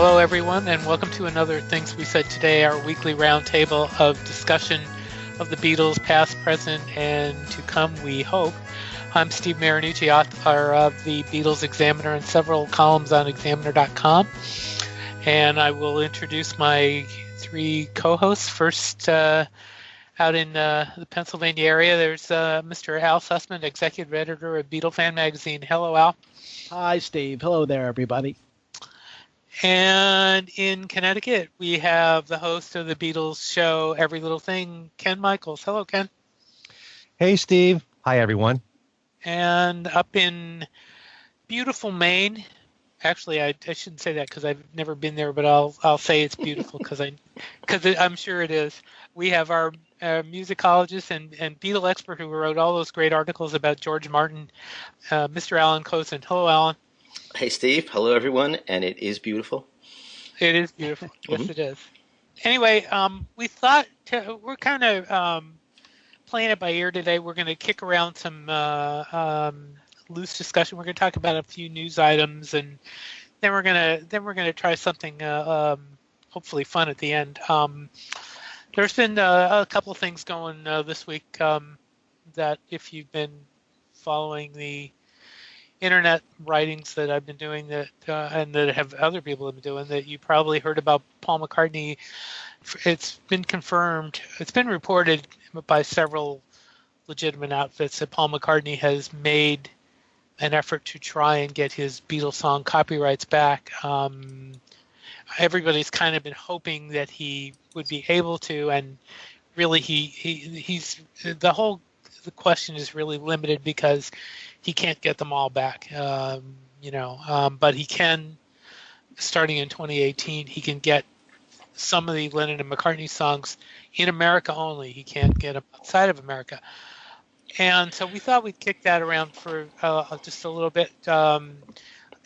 Hello, everyone, and welcome to another Things We Said Today, our weekly roundtable of discussion of the Beatles, past, present, and to come, we hope. I'm Steve Marinucci, author of the Beatles Examiner and several columns on Examiner.com, and I will introduce my three co-hosts. First, out in the Pennsylvania area, there's Mr. Al Sussman, executive editor of Beatle Fan Magazine. Hello, Al. Hi, Steve. Hello there, everybody. And in Connecticut, we have the host of the Beatles show, Every Little Thing, Ken Michaels. Hello, Ken. Hey, Steve. Hi, everyone. And up in beautiful Maine, actually, I shouldn't say that because I've never been there, but I'll say it's beautiful because I'm sure it is. We have our musicologist and Beatle expert who wrote all those great articles about George Martin, Mr. Alan Cozen. Hello, Alan. Hey, Steve. Hello, everyone. And it is beautiful. It is beautiful. Yes, it is. Anyway, we thought we're kind of playing it by ear today. We're going to kick around some loose discussion. We're going to talk about a few news items, and then we're going to try something hopefully fun at the end. There's been a couple of things going this week that, if you've been following the internet writings that I've been doing and that have other people have been doing, that you probably heard about Paul McCartney. It's been confirmed. It's been reported by several legitimate outfits that Paul McCartney has made an effort to try and get his Beatles song copyrights back. Everybody's kind of been hoping that he would be able to, and really he's the question is really limited because he can't get them all back, but he can, starting in 2018, he can get some of the Lennon and McCartney songs in America only. He can't get them outside of America. And so we thought we'd kick that around for just a little bit. Alan,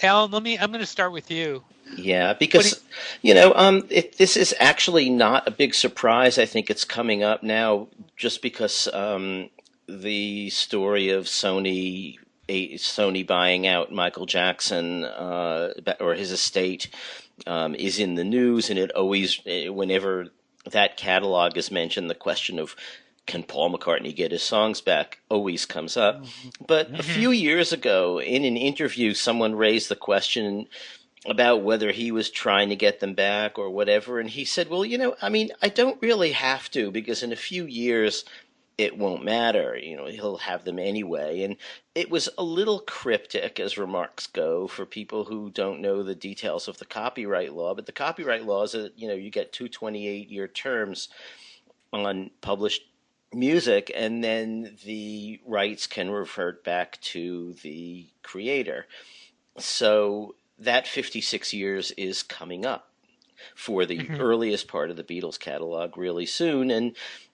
I'm going to start with you. Yeah, because, this is actually not a big surprise. I think it's coming up now just because the story of Sony buying out Michael Jackson or his estate is in the news, and it always, whenever that catalog is mentioned, the question of can Paul McCartney get his songs back always comes up. But a few years ago, in an interview, someone raised the question about whether he was trying to get them back or whatever, and he said, well, I don't really have to, because in a few years it won't matter. He'll have them anyway. And it was a little cryptic as remarks go for people who don't know the details of the copyright law. But the copyright law is that, you get 228-year terms on published music, and then the rights can revert back to the creator. So that 56 years is coming up for the earliest part of the Beatles catalog really soon.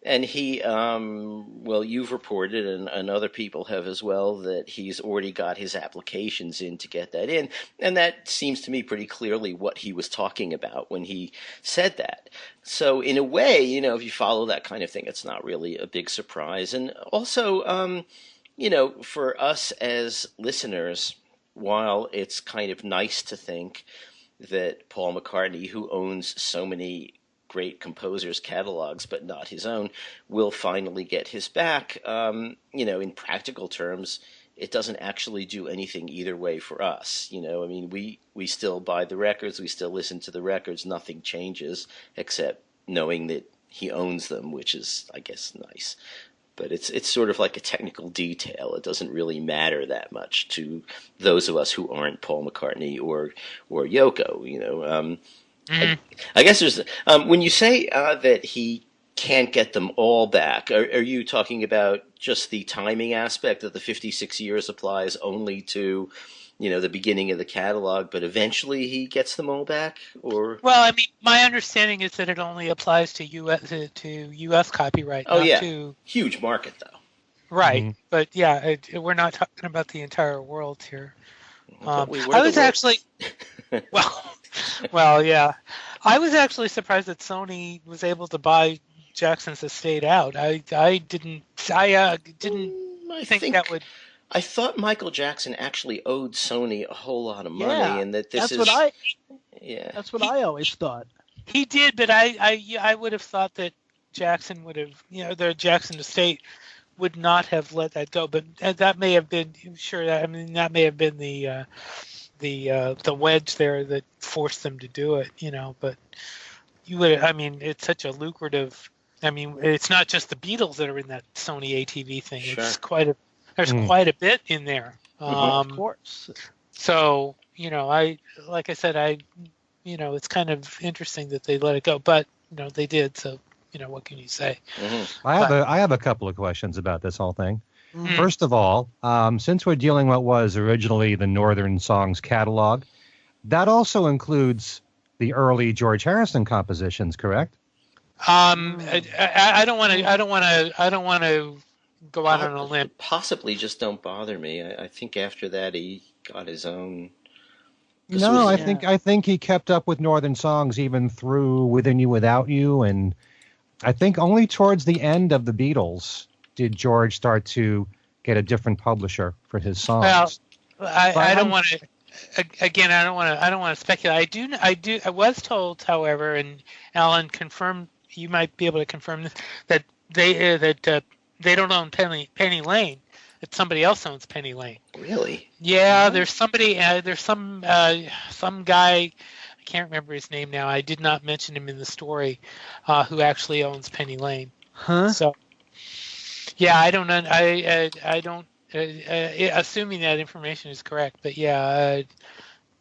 And he, you've reported, and other people have as well, that he's already got his applications in to get that in. And that seems to me pretty clearly what he was talking about when he said that. So in a way, if you follow that kind of thing, it's not really a big surprise. And also, for us as listeners, while it's kind of nice to think that Paul McCartney, who owns so many great composers' catalogs, but not his own, will finally get his back, in practical terms, it doesn't actually do anything either way for us. We still buy the records, we still listen to the records, nothing changes except knowing that he owns them, which is, I guess, nice. But it's sort of like a technical detail. It doesn't really matter that much to those of us who aren't Paul McCartney or Yoko. I guess there's when you say that he can't get them all back, are you talking about just the timing aspect, that the 56 years applies only to the beginning of the catalog, but eventually he gets them all back? Or my understanding is that it only applies to U.S. copyright. Oh, yeah. To... Huge market, though. Right, but yeah, we're not talking about the entire world here. I was actually, yeah, I was actually surprised that Sony was able to buy Jackson's estate out. I didn't think that would. I thought Michael Jackson actually owed Sony a whole lot of money, and that this is. That's what Yeah. That's what I always thought. He did, but I would have thought that Jackson would have, the Jackson estate would not have let that go. But that may have been sure. I mean, that may have been the wedge there that forced them to do it. But you would. I mean, it's such a lucrative. I mean, it's not just the Beatles that are in that Sony ATV thing. Sure. It's there's quite a bit in there. Of course. So like I said, it's kind of interesting that they let it go, but they did. So what can you say? Mm-hmm. I have a couple of questions about this whole thing. Mm. First of all, since we're dealing with what was originally the Northern Songs catalog, that also includes the early George Harrison compositions, correct? I don't want to go out on a limb. Possibly just Don't Bother Me. I think after that he got his own. I think he kept up with Northern Songs even through Within You, Without You, and I think only towards the end of the Beatles did George start to get a different publisher for his songs. Well, I don't want to. Again, I don't want to speculate. I was told, however, and Alan confirmed. You might be able to confirm this, that they don't own Penny Lane. That somebody else owns Penny Lane. Really? Yeah, there's somebody. There's some guy. I can't remember his name now. I did not mention him in the story. Who actually owns Penny Lane? Huh? So, yeah, I don't. I don't. Assuming that information is correct, but yeah.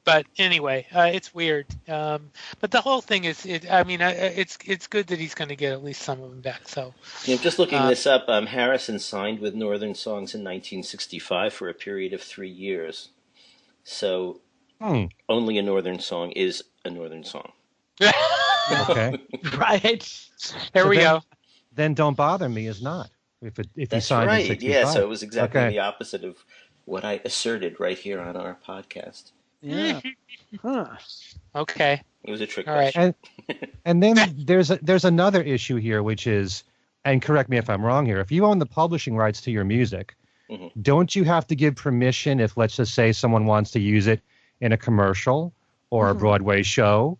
But anyway, it's weird. But the whole thing is, it's good that he's going to get at least some of them back. So, Just looking this up, Harrison signed with Northern Songs in 1965 for a period of 3 years. So, only a Northern song is a Northern song. Okay. Right. There we go. Then Don't Bother Me is not. If he That's signed right. in 65. Yeah, so it was exactly Okay. the opposite of what I asserted right here on our podcast. Yeah. Huh. Okay. It was a trick All right. question. And then there's another issue here, which is, and correct me if I'm wrong here, if you own the publishing rights to your music, don't you have to give permission if, let's just say, someone wants to use it in a commercial or a Broadway show,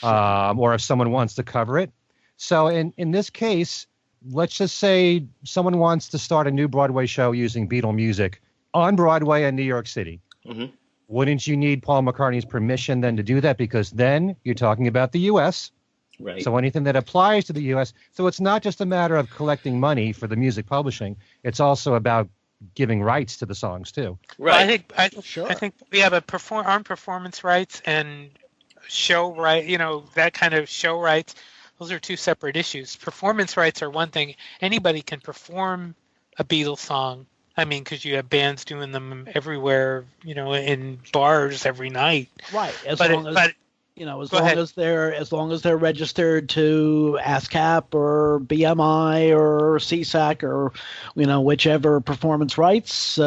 or if someone wants to cover it? So in this case, let's just say someone wants to start a new Broadway show using Beatle music on Broadway in New York City. Mm-hmm. Wouldn't you need Paul McCartney's permission then to do that? Because then you're talking about the U.S., Right. so anything that applies to the U.S. So it's not just a matter of collecting money for the music publishing. It's also about giving rights to the songs, too. Right. Sure. I think we have armed performance rights and show right. That kind of show rights. Those are two separate issues. Performance rights are one thing. Anybody can perform a Beatles song. I mean, because you have bands doing them everywhere, in bars every night. Right. As long as they're registered to ASCAP or BMI or CSAC or whichever performance rights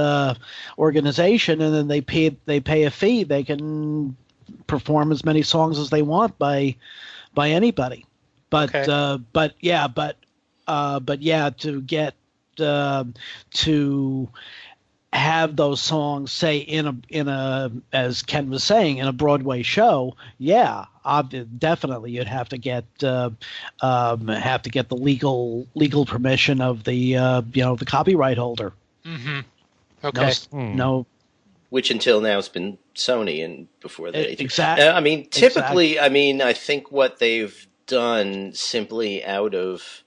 organization, and then they pay a fee, they can perform as many songs as they want by anybody. But to get to have those songs, say in a as Ken was saying, in a Broadway show, definitely you'd have to get the legal permission of the copyright holder. Mm-hmm. Okay. No. Which until now has been Sony, and before that, exactly. Typically, I think what they've done simply out of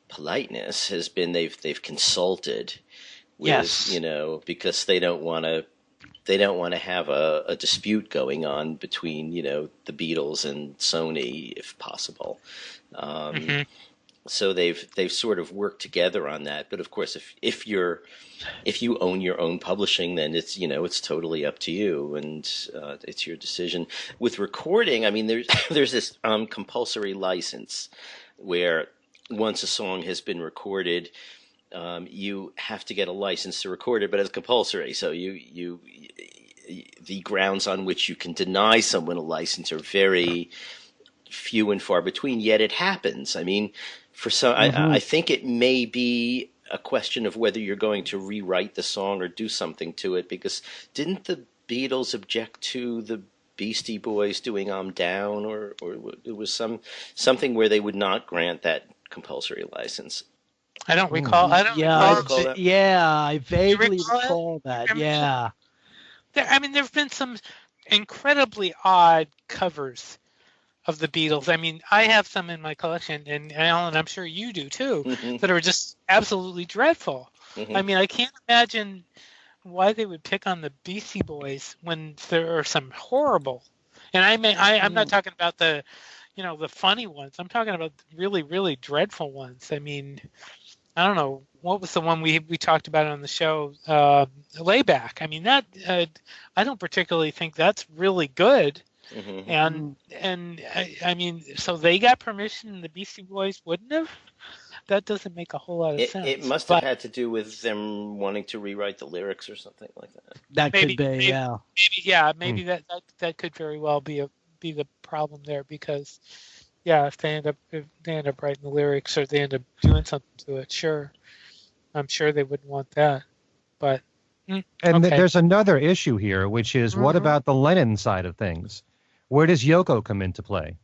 politeness has been they've consulted with, because they don't want to have a dispute going on between the Beatles and Sony if possible. So they've sort of worked together on that. But of course, if you own your own publishing, then it's totally up to you, and it's your decision. With recording, there's this compulsory license where once a song has been recorded, you have to get a license to record it, but it's compulsory. So the grounds on which you can deny someone a license are very few and far between. Yet it happens. For some, I think it may be a question of whether you're going to rewrite the song or do something to it. Because didn't the Beatles object to the Beastie Boys doing "I'm Down," or it was something where they would not grant that compulsory license. I don't recall. I don't Yeah, recall. I vaguely recall it? recall that. Remember Yeah. I mean, there have been some incredibly odd covers of the Beatles. I mean, I have some in my collection, and Alan, I'm sure you do too, that are just absolutely dreadful. I mean, I can't imagine why they would pick on the Beastie Boys when there are some horrible. And I'm not talking about the funny ones. I'm talking about really, really dreadful ones. I mean, I don't know, what was the one we talked about on the show, Layback. I mean, that I don't particularly think that's really good. And I mean, so they got permission and the Beastie Boys wouldn't have? That doesn't make a whole lot of sense. It must have had to do with them wanting to rewrite the lyrics or something like that. That could be, yeah. Maybe that could very well be the problem there, because if they end up writing the lyrics, or they end up doing something to it, sure, I'm sure they wouldn't want that. But there's another issue here, which is what about the Lennon side of things? Where does Yoko come into play?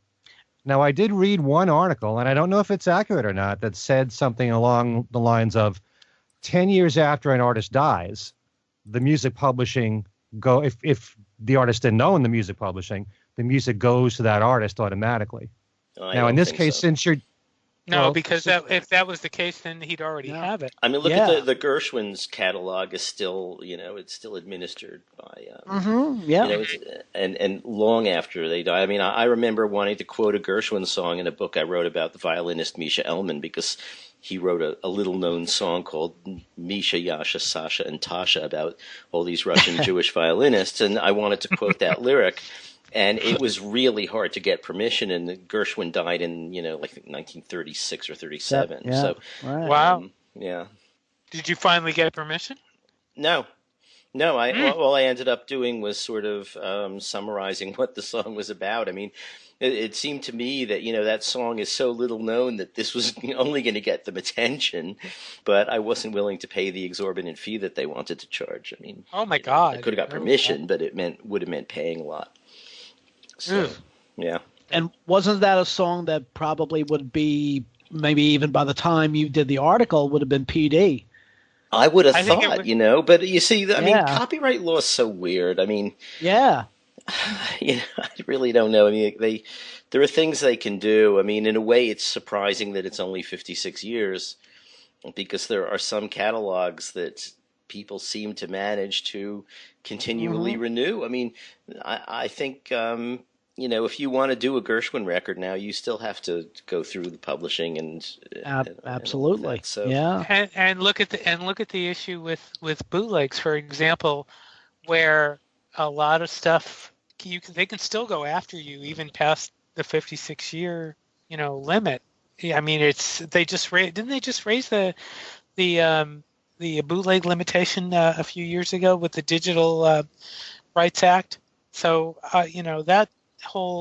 Now, I did read one article, and I don't know if it's accurate or not, that said something along the lines of 10 years after an artist dies, the music publishing if the artist didn't own the music publishing, the music goes to that artist automatically. Now, in this case, since you're... because if that was the case, then he'd already have it. I mean, look at the Gershwin's catalog is still, it's still administered by, and long after they die. I mean, I remember wanting to quote a Gershwin song in a book I wrote about the violinist Misha Elman, because he wrote a little-known song called Misha, Yasha, Sasha, and Tasha about all these Russian Jewish violinists, and I wanted to quote that lyric. And it was really hard to get permission, and Gershwin died in, like 1936 or 37. Yeah, so, right. Wow. Yeah. Did you finally get permission? No. All I ended up doing was sort of summarizing what the song was about. I mean, it seemed to me that, that song is so little known that this was only going to get them attention, but I wasn't willing to pay the exorbitant fee that they wanted to charge. I mean, oh my God. I could have got permission, but it would have meant paying a lot. So, yeah. And wasn't that a song that probably would be, maybe even by the time you did the article, would have been PD? I would have thought, but you see, I mean, copyright law is so weird. I mean, I really don't know. I mean, there are things they can do. I mean, in a way, it's surprising that it's only 56 years, because there are some catalogs that people seem to manage to continually renew. I mean, I think, if you want to do a Gershwin record now, you still have to go through the publishing and absolutely. And so, and look at the issue with bootlegs, for example, where a lot of stuff they can still go after you even past the 56-year limit. I mean, didn't they just raise the bootleg limitation a few years ago with the Digital Rights Act? So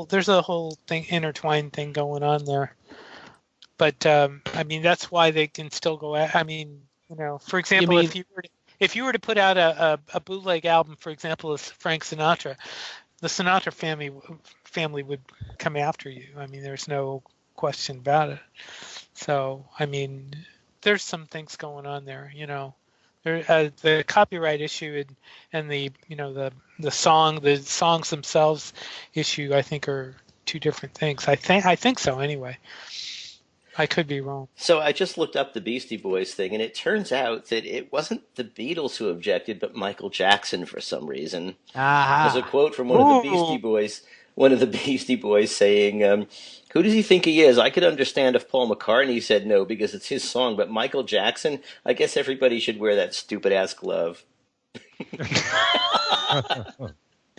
there's a whole intertwined thing going on there. But I mean, that's why they can still go. I mean, for example, if you were to put out a bootleg album, for example, as Frank Sinatra, the Sinatra family would come after you. I mean, there's no question about it. So I mean, there's some things going on there. The copyright issue and the songs themselves issue, I think, are two different things. I think so anyway. I could be wrong. So I just looked up the Beastie Boys thing, and it turns out that it wasn't the Beatles who objected, but Michael Jackson for some reason. There's a quote from one of the Beastie Boys saying, who does he think he is? I could understand if Paul McCartney said no because it's his song, but Michael Jackson, I guess everybody should wear that stupid-ass glove.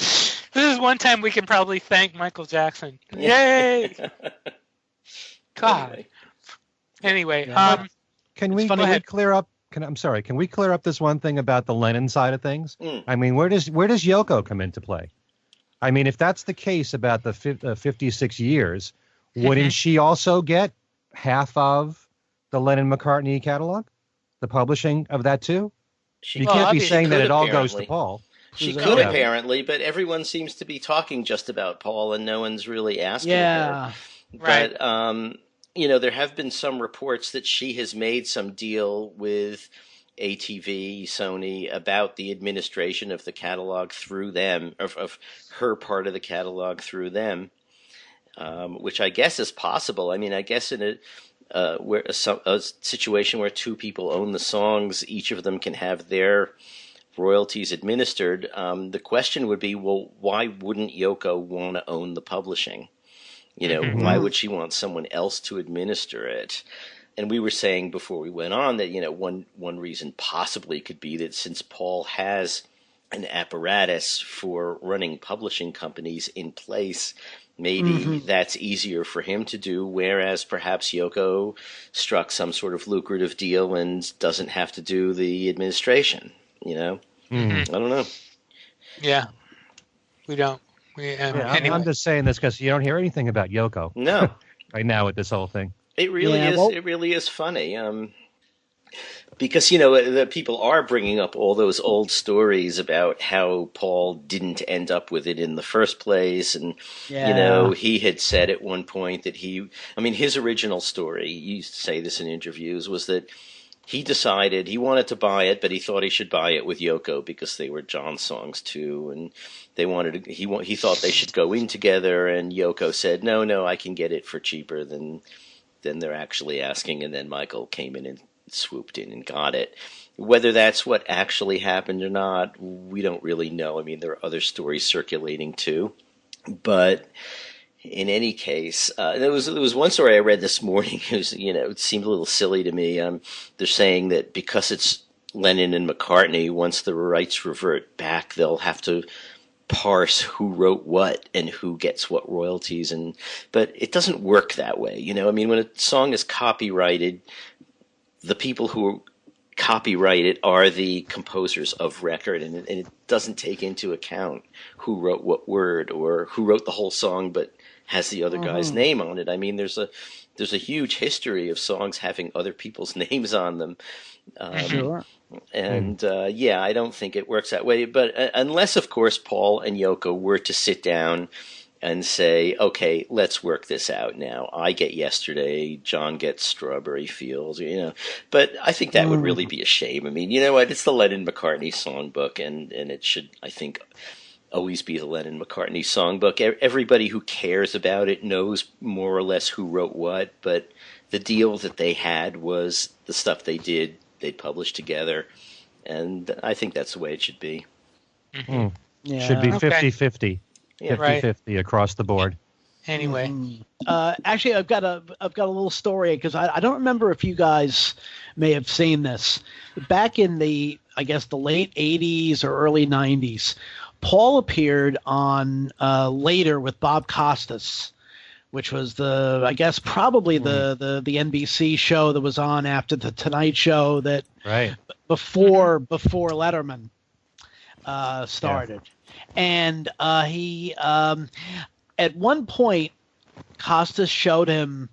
This is one time we can probably thank Michael Jackson. Yay! God. Anyway, can we clear up? Can we clear up this one thing about the Lennon side of things? I mean, where does Yoko come into play? I mean, if that's the case about the 56 years, wouldn't she also get half of the Lennon-McCartney catalog, the publishing of that too? You can't be saying that it all goes to Paul. She Who's could that? apparently, but everyone seems to be talking just about Paul, and no one's really asking her. Yeah. Right. But you know, there have been some reports that she has made some deal with ATV, Sony, about the administration of the catalog through them, of her part of the catalog through them, which I guess is possible. I mean, I guess in a situation where two people own the songs, each of them can have their royalties administered. The question would be, well, why wouldn't Yoko want to own the publishing? You know, why would she want someone else to administer it? And we were saying before we went on that, you know, one reason possibly could be that since Paul has an apparatus for running publishing companies in place, maybe that's easier for him to do, whereas perhaps Yoko struck some sort of lucrative deal and doesn't have to do the administration, you know? I don't know. Yeah. We don't. Anyway. I'm just saying this because you don't hear anything about Yoko. No. Right now with this whole thing. It really is. Well, it really is funny. Because, you know, the people are bringing up all those old stories about how Paul didn't end up with it in the first place. And, you know, he had said at one point that his original story, he used to say this in interviews, was that he decided he wanted to buy it, but he thought he should buy it with Yoko because they were John's songs too. And he thought they should go in together. And Yoko said, no, I can get it for cheaper than they're actually asking. And then Michael came in and swooped in and got it. Whether that's what actually happened or not, we don't really know. I mean, there are other stories circulating too, but in any case, there was one story I read this morning. It was, you know, it seemed a little silly to me. They're saying that because it's Lennon and McCartney, once the rights revert back, they'll have to parse who wrote what and who gets what royalties. But it doesn't work that way. You know, I mean, when a song is copyrighted, the people who copyright it are the composers of record, and it doesn't take into account who wrote what word or who wrote the whole song but has the other guy's name on it. I mean, there's a huge history of songs having other people's names on them. Sure. And I don't think it works that way. But unless, of course, Paul and Yoko were to sit down and say, okay, let's work this out now. I get Yesterday, John gets Strawberry Fields, you know. But I think that would really be a shame. I mean, you know what? It's the Lennon-McCartney songbook, and it should, I think, always be the Lennon-McCartney songbook. Everybody who cares about it knows more or less who wrote what, but the deal that they had was the stuff they did, they'd publish together, and I think that's the way it should be. Yeah. Should be Okay. 50-50. Yeah. 50-50 across the board. Anyway. Actually, I've got a little story because I don't remember if you guys may have seen this. Back in the late 80s or early 90s, Paul appeared on Later with Bob Costas, which was probably the NBC show that was on after the Tonight Show that before Letterman started. And he at one point, Costas showed him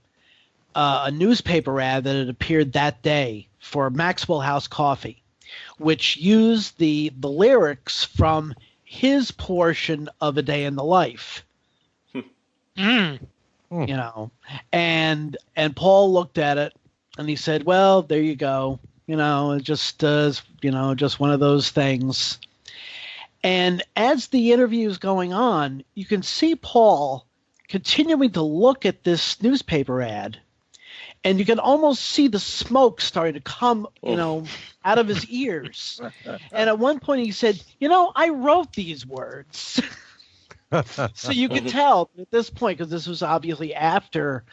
a newspaper ad that had appeared that day for Maxwell House Coffee, which used the lyrics from his portion of A Day in the Life. You know, and Paul looked at it and he said, well, there you go. You know, it just just one of those things. And as the interview is going on, you can see Paul continuing to look at this newspaper ad, and you can almost see the smoke starting to come, out of his ears. And at one point he said, I wrote these words. So you could tell at this point, because this was obviously after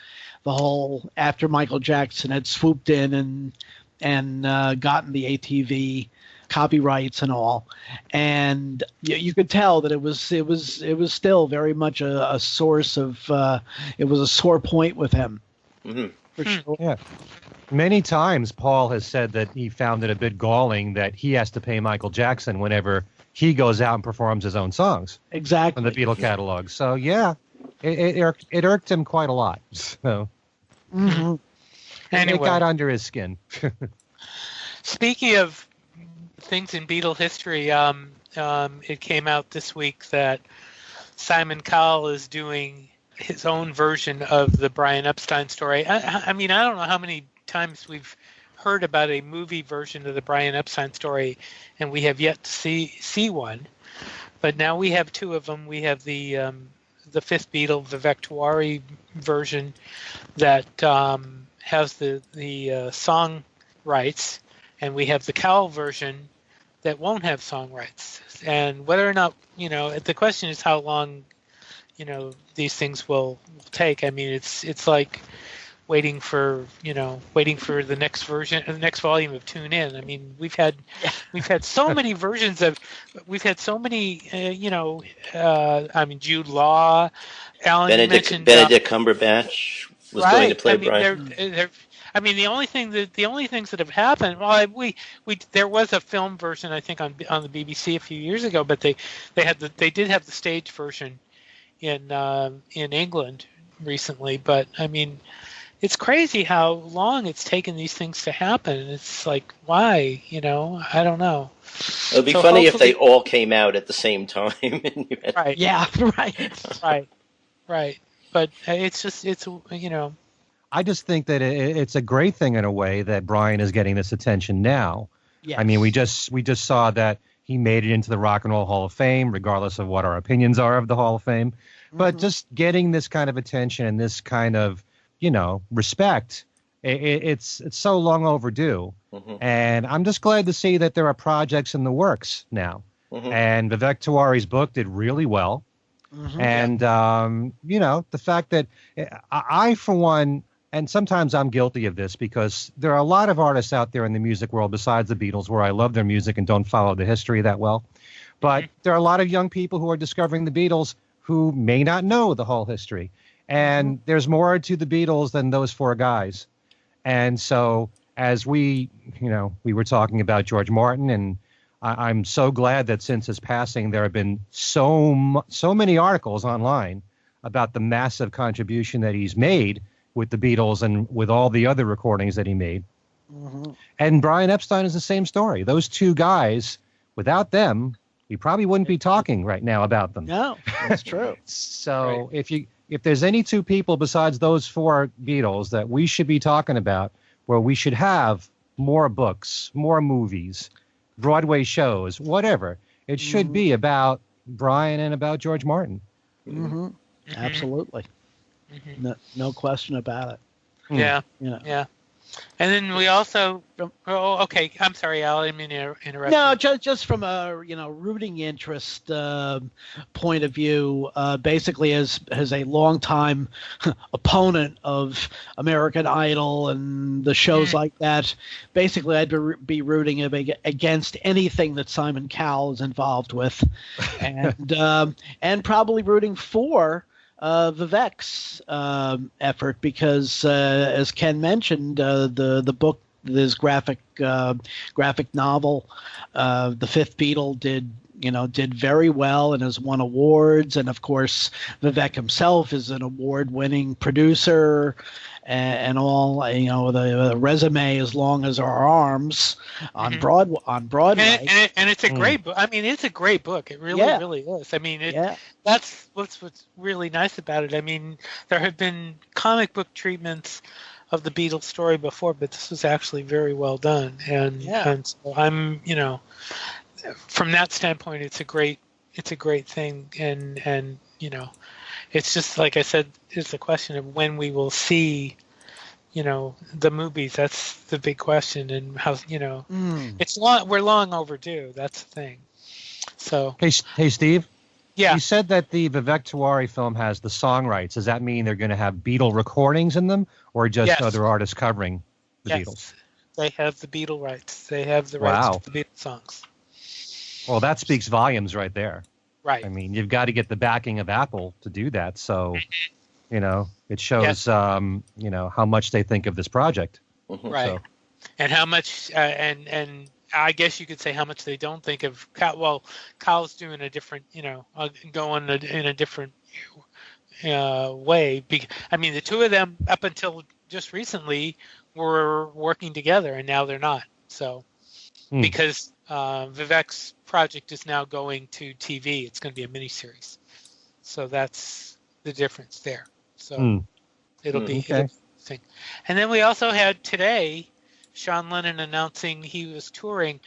Michael Jackson had swooped in and gotten the ATV copyrights and all, and you could tell that it was still very much a source of it was a sore point with him. For sure. Yeah. Many times Paul has said that he found it a bit galling that he has to pay Michael Jackson whenever he goes out and performs his own songs. Exactly. From the Beatle catalog. So yeah, it irked him quite a lot. So Anyway, it got under his skin. Speaking of things in Beatle history, it came out this week that Simon Cowell is doing his own version of the Brian Epstein story. I mean, I don't know how many times we've heard about a movie version of the Brian Epstein story, and we have yet to see one. But now we have two of them. We have the fifth Beatle, Vivek Tiwari version that has the song rights, and we have the Cowell version that won't have song rights. And whether or not, the question is how long, these things will take. I mean, it's like waiting for the next version, the next volume of Tune In. I mean, we've had so many versions of, I mean, Jude Law, Alan, Benedict Cumberbatch was going to play Brian. I mean, the only things that have happened. Well, there was a film version, I think, on the BBC a few years ago, but they did have the stage version in England recently. But I mean, it's crazy how long it's taken these things to happen. It's like, why? I don't know. It would be funny if they all came out at the same time. Right. Yeah. Right. Right. But it's I just think that it's a great thing in a way that Brian is getting this attention now. Yes. I mean, we just saw that he made it into the Rock and Roll Hall of Fame, regardless of what our opinions are of the Hall of Fame. But just getting this kind of attention and this kind of, respect, it's so long overdue. And I'm just glad to see that there are projects in the works now. And Vivek Tiwari's book did really well. And, the fact that I, for one, and sometimes I'm guilty of this because there are a lot of artists out there in the music world besides the Beatles where I love their music and don't follow the history that well. But there are a lot of young people who are discovering the Beatles who may not know the whole history. And there's more to the Beatles than those four guys. And so as we were talking about George Martin, and I'm so glad that since his passing, there have been so many articles online about the massive contribution that he's made with the Beatles and with all the other recordings that he made. And Brian Epstein is the same story. Those two guys, without them, we probably wouldn't be talking right now about them. No, that's true. So if there's any two people besides those four Beatles that we should be talking about, where we should have more books, more movies, Broadway shows, whatever, it should be about Brian and about George Martin. Absolutely. No question about it. Yeah. Yeah. And then we also. Oh, okay. I'm sorry, Al. I didn't mean to interrupt. No, just from a rooting interest point of view, basically as a longtime opponent of American Idol and the shows like that, basically I'd be rooting against anything that Simon Cowell is involved with, and probably rooting for Vivek's effort because, as Ken mentioned, the book, this graphic novel, The Fifth Beatle, did very well and has won awards. And of course, Vivek himself is an award-winning producer and all. The resume as long as our arms on Broadway. And it's a great book. I mean, it's a great book. It really, really is. I mean, that's what's really nice about it. I mean, there have been comic book treatments of the Beatles story before, but this was actually very well done. And so I'm, from that standpoint, it's a great thing. And it's just like I said, it's a question of when we will see, the movies. That's the big question, and how it's long. We're long overdue. That's the thing. So hey, Steve. Yeah. You said that the Vivek Tiwari film has the song rights. Does that mean they're going to have Beatle recordings in them, or just other artists covering the Beatles? They have the Beatle rights. They have the rights to the Beatles songs. Well, that speaks volumes right there. Right. I mean, you've got to get the backing of Apple to do that. So, it shows, how much they think of this project. Right. So. And how much, and I guess you could say how much they don't think of. Well, Kyle's doing a different, going in a different way. I mean, the two of them up until just recently were working together, and now they're not. So because Vivek's project is now going to TV. It's going to be a miniseries. So that's the difference there. So it'll be interesting. And then we also had today Sean Lennon announcing he was touring.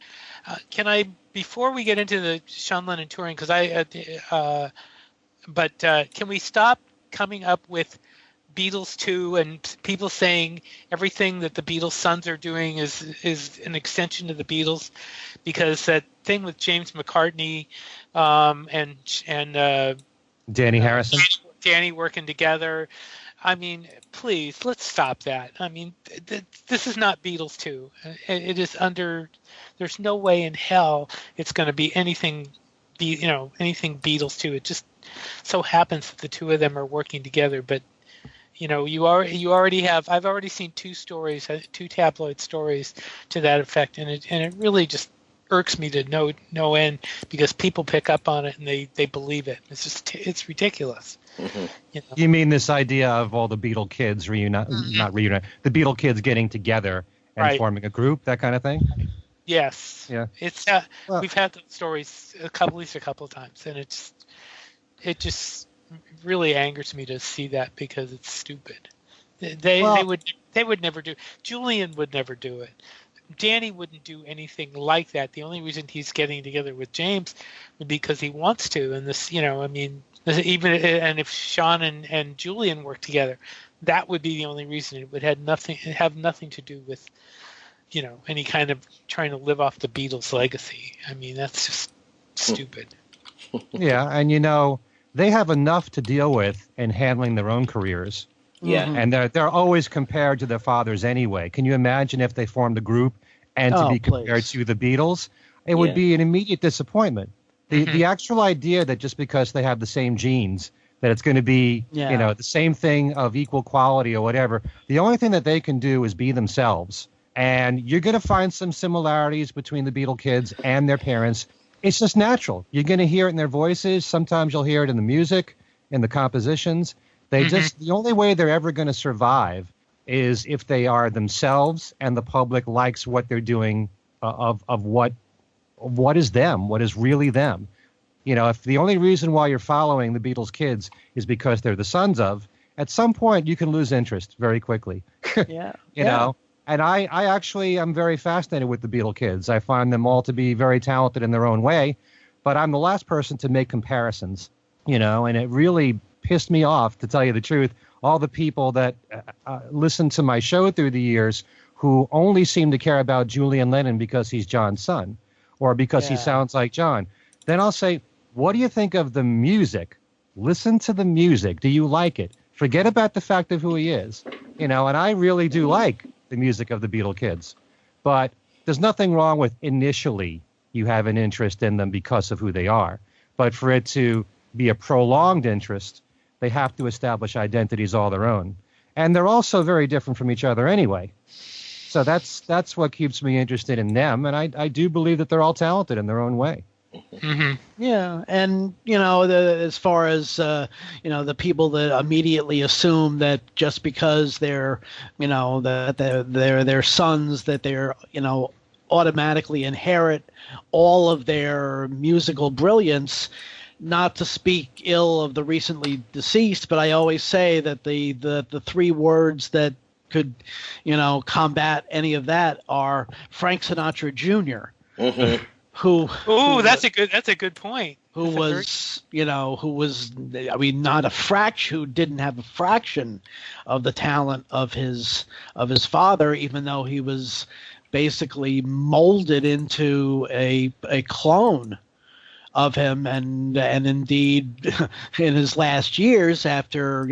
Before we get into the Sean Lennon touring, can we stop coming up with Beatles 2 and people saying everything that the Beatles sons are doing is an extension of the Beatles, because that thing with James McCartney and Danny Harrison, Danny working together. I mean, please, let's stop that. I mean, this is not Beatles 2. It is there's no way in hell it's going to be anything Beatles 2. It just so happens that the two of them are working together, but you already have. I've already seen two tabloid stories to that effect, and it really just irks me to no end, because people pick up on it and they believe it. It's ridiculous. You mean this idea of all the Beatle kids the Beatle kids getting together and forming a group, that kind of thing? Yes. Yeah. It's we've had those stories at least a couple of times, and it just really angers me to see that, because it's stupid. They would never do. Julian would never do it. Danny wouldn't do anything like that. The only reason he's getting together with James would be because he wants to. And and if Sean and Julian work together, that would be the only reason. It would have nothing to do with, any kind of trying to live off the Beatles legacy. I mean, that's just stupid. Yeah, and they have enough to deal with in handling their own careers. Yeah. And they're always compared to their fathers anyway. Can you imagine if they formed a group and to be compared to the Beatles? It would be an immediate disappointment. The actual idea that just because they have the same genes, that it's going to be the same thing of equal quality or whatever, the only thing that they can do is be themselves. And you're going to find some similarities between the Beatle kids and their parents. It's just natural. You're going to hear it in their voices. Sometimes you'll hear it in the music, in the compositions. The only way they're ever going to survive is if they are themselves and the public likes what they're doing of what is them, what is really them. If the only reason why you're following the Beatles kids is because they're the sons of, at some point you can lose interest very quickly. Yeah. And I actually am very fascinated with the Beatle kids. I find them all to be very talented in their own way, but I'm the last person to make comparisons, and it really pissed me off, to tell you the truth, all the people that listened to my show through the years who only seem to care about Julian Lennon because he's John's son or because he sounds like John. Then I'll say, what do you think of the music? Listen to the music. Do you like it? Forget about the fact of who he is. And I really do like the music of the Beatle kids. But there's nothing wrong with initially you have an interest in them because of who they are. But for it to be a prolonged interest, they have to establish identities all their own. And they're also very different from each other anyway. So that's what keeps me interested in them. And I do believe that they're all talented in their own way. Mm-hmm. Yeah, and as far as the people that immediately assume that just because they're that they're sons, that they're automatically inherit all of their musical brilliance. Not to speak ill of the recently deceased, but I always say that the three words that could combat any of that are Frank Sinatra Jr. Mm-hmm. That's a good point. Who didn't have a fraction of the talent of his father, even though he was basically molded into a clone of him, and indeed in his last years after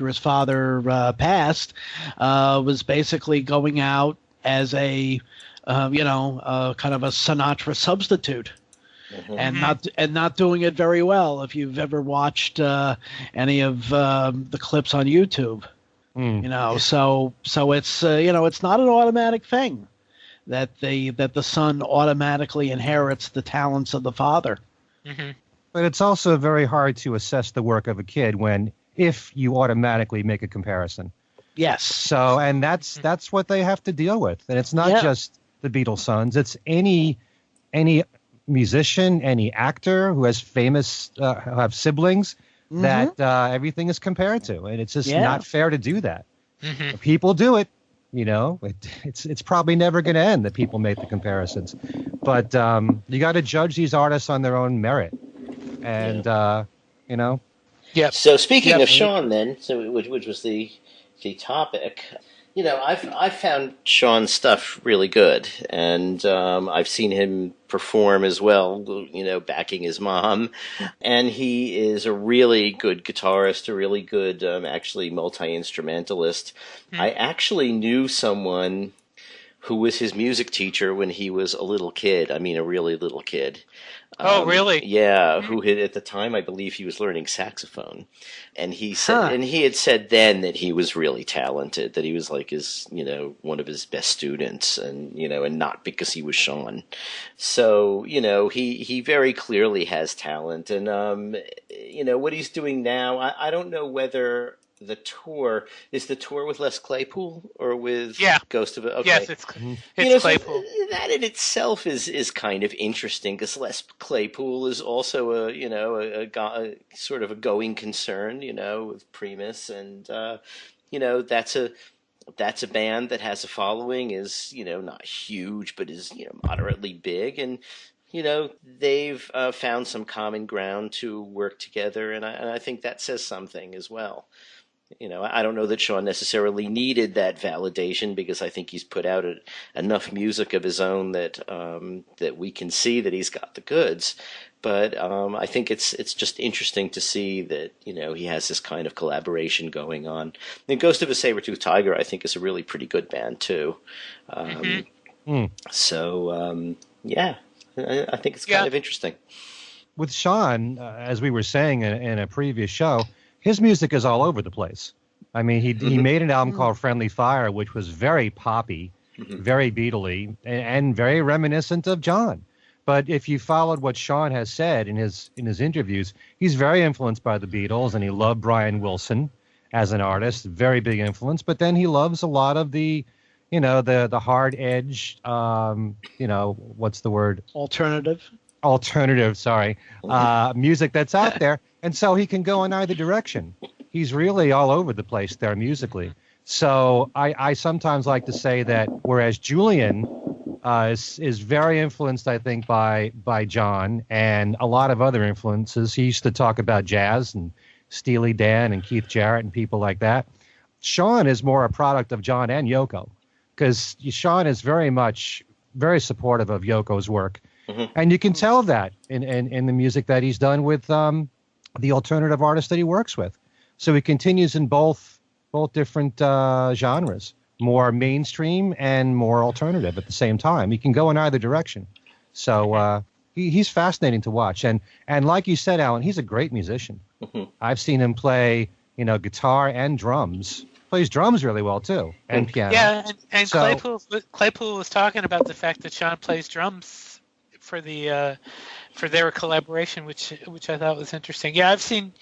his father passed, was basically going out as a kind of a Sinatra substitute, and not doing it very well. If you've ever watched any of the clips on YouTube, so it's it's not an automatic thing that the son automatically inherits the talents of the father. Mm-hmm. But it's also very hard to assess the work of a kid if you automatically make a comparison. Yes. So, and that's what they have to deal with. And it's not just the Beatles sons. It's any musician, any actor who has who have siblings that everything is compared to, and it's just not fair to do that. Mm-hmm. People do it, it's probably never going to end that people make the comparisons, but you got to judge these artists on their own merit, and Yep. So speaking of Sean, then, which was the topic, I've found Sean's stuff really good, and I've seen him perform as well, backing his mom, and he is a really good guitarist, a really good, actually multi-instrumentalist. I actually knew someone who was his music teacher when he was a little kid. I mean, a really little kid. Oh, really? Yeah, who had, at the time, I believe he was learning saxophone. And he said, and he had said then that he was really talented, that he was like his, one of his best students, and, and not because he was Sean. So, he very clearly has talent. And, what he's doing now, I don't know whether the tour with Les Claypool or with Ghost of a... Okay. Yes, it's Claypool. So that in itself is kind of interesting, because Les Claypool is also a sort of a going concern, with Primus, and that's a band that has a following, is not huge, but is moderately big, and they've found some common ground to work together, and I think that says something as well. I don't know that Sean necessarily needed that validation, because I think he's put out enough music of his own that that we can see that he's got the goods. But I think it's just interesting to see that he has this kind of collaboration going on. And Ghost of a Saber-Toothed Tiger, I think, is a really pretty good band too. So yeah, I think it's kind of interesting. With Sean, as we were saying in a previous show, his music is all over the place. I mean, he made an album called Friendly Fire, which was very poppy, very Beatle-y, and very reminiscent of John. But if you followed what Sean has said in his interviews, he's very influenced by the Beatles, and he loved Brian Wilson as an artist, very big influence. But then he loves a lot of the hard edge, what's the word? Alternative, sorry, music that's out there. And so he can go in either direction. He's really all over the place there musically. So I sometimes like to say that whereas Julian is very influenced, I think, by John and a lot of other influences. He used to talk about jazz and Steely Dan and Keith Jarrett and people like that. Sean is more a product of John and Yoko, because Sean is very supportive of Yoko's work. And you can tell that in the music that he's done with the alternative artists that he works with. So he continues in both different genres, more mainstream and more alternative at the same time. He can go in either direction. So he's fascinating to watch. And like you said, Alan, he's a great musician. I've seen him play, guitar and drums. Plays drums really well too, and piano. Yeah, and so, Claypool was talking about the fact that Sean plays drums for their collaboration, which I thought was interesting. Yeah, I've seen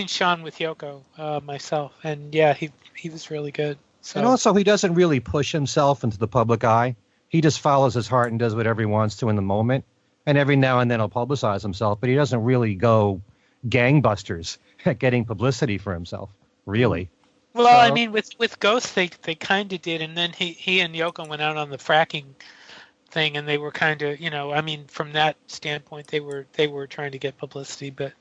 Sean with Yoko myself, and yeah, he was really good. So. And also, he doesn't really push himself into the public eye. He just follows his heart and does whatever he wants to in the moment. And every now and then he'll publicize himself, but he doesn't really go gangbusters at getting publicity for himself, really. Well, so, I mean, with Ghost, they kind of did, and then he and Yoko went out on the fracking thing, and they were kind of, I mean, from that standpoint, they were trying to get publicity, but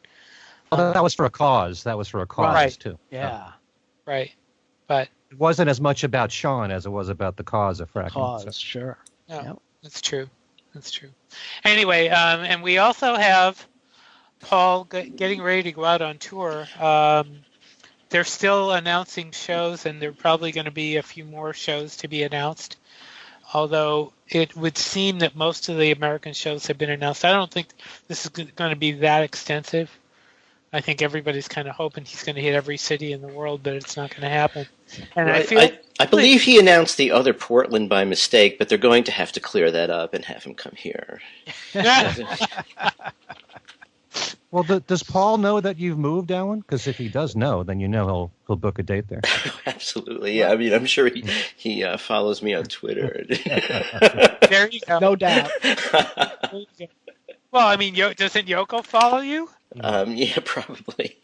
that was for a cause. Right. Too. Yeah. Right. But it wasn't as much about Sean as it was about the cause of fracking. Sure. No, yep. That's true. Anyway, and we also have Paul getting ready to go out on tour. They're still announcing shows, and there are probably going to be a few more shows to be announced. Although it would seem that most of the American shows have been announced. I don't think this is going to be that extensive. I think everybody's kind of hoping he's going to hit every city in the world, but it's not going to happen. And right. I believe he announced the other Portland by mistake, but they're going to have to clear that up and have him come here. Well, does Paul know that you've moved, Alan? Because if he does know, then you know he'll book a date there. Absolutely. Yeah. I mean, I'm sure he follows me on Twitter. There you go. No doubt. There you go. Well, I mean, doesn't Yoko follow you? Yeah, probably.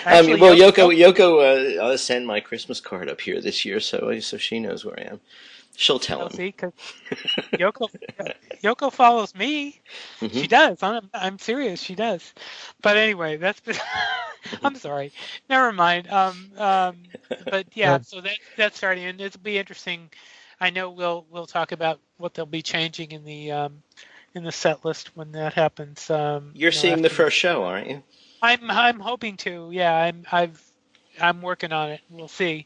Actually, Well, Yoko sent my Christmas card up here this year, so she knows where I am. She'll tell him. See, because Yoko follows me. Mm-hmm. She does. I'm serious. She does. But anyway, that's. I'm sorry. Never mind. But yeah, so that's starting, and it'll be interesting. I know we'll talk about what they'll be changing in the set list when that happens. You're seeing the first show, aren't you? I'm hoping to. Yeah, I'm working on it. We'll see.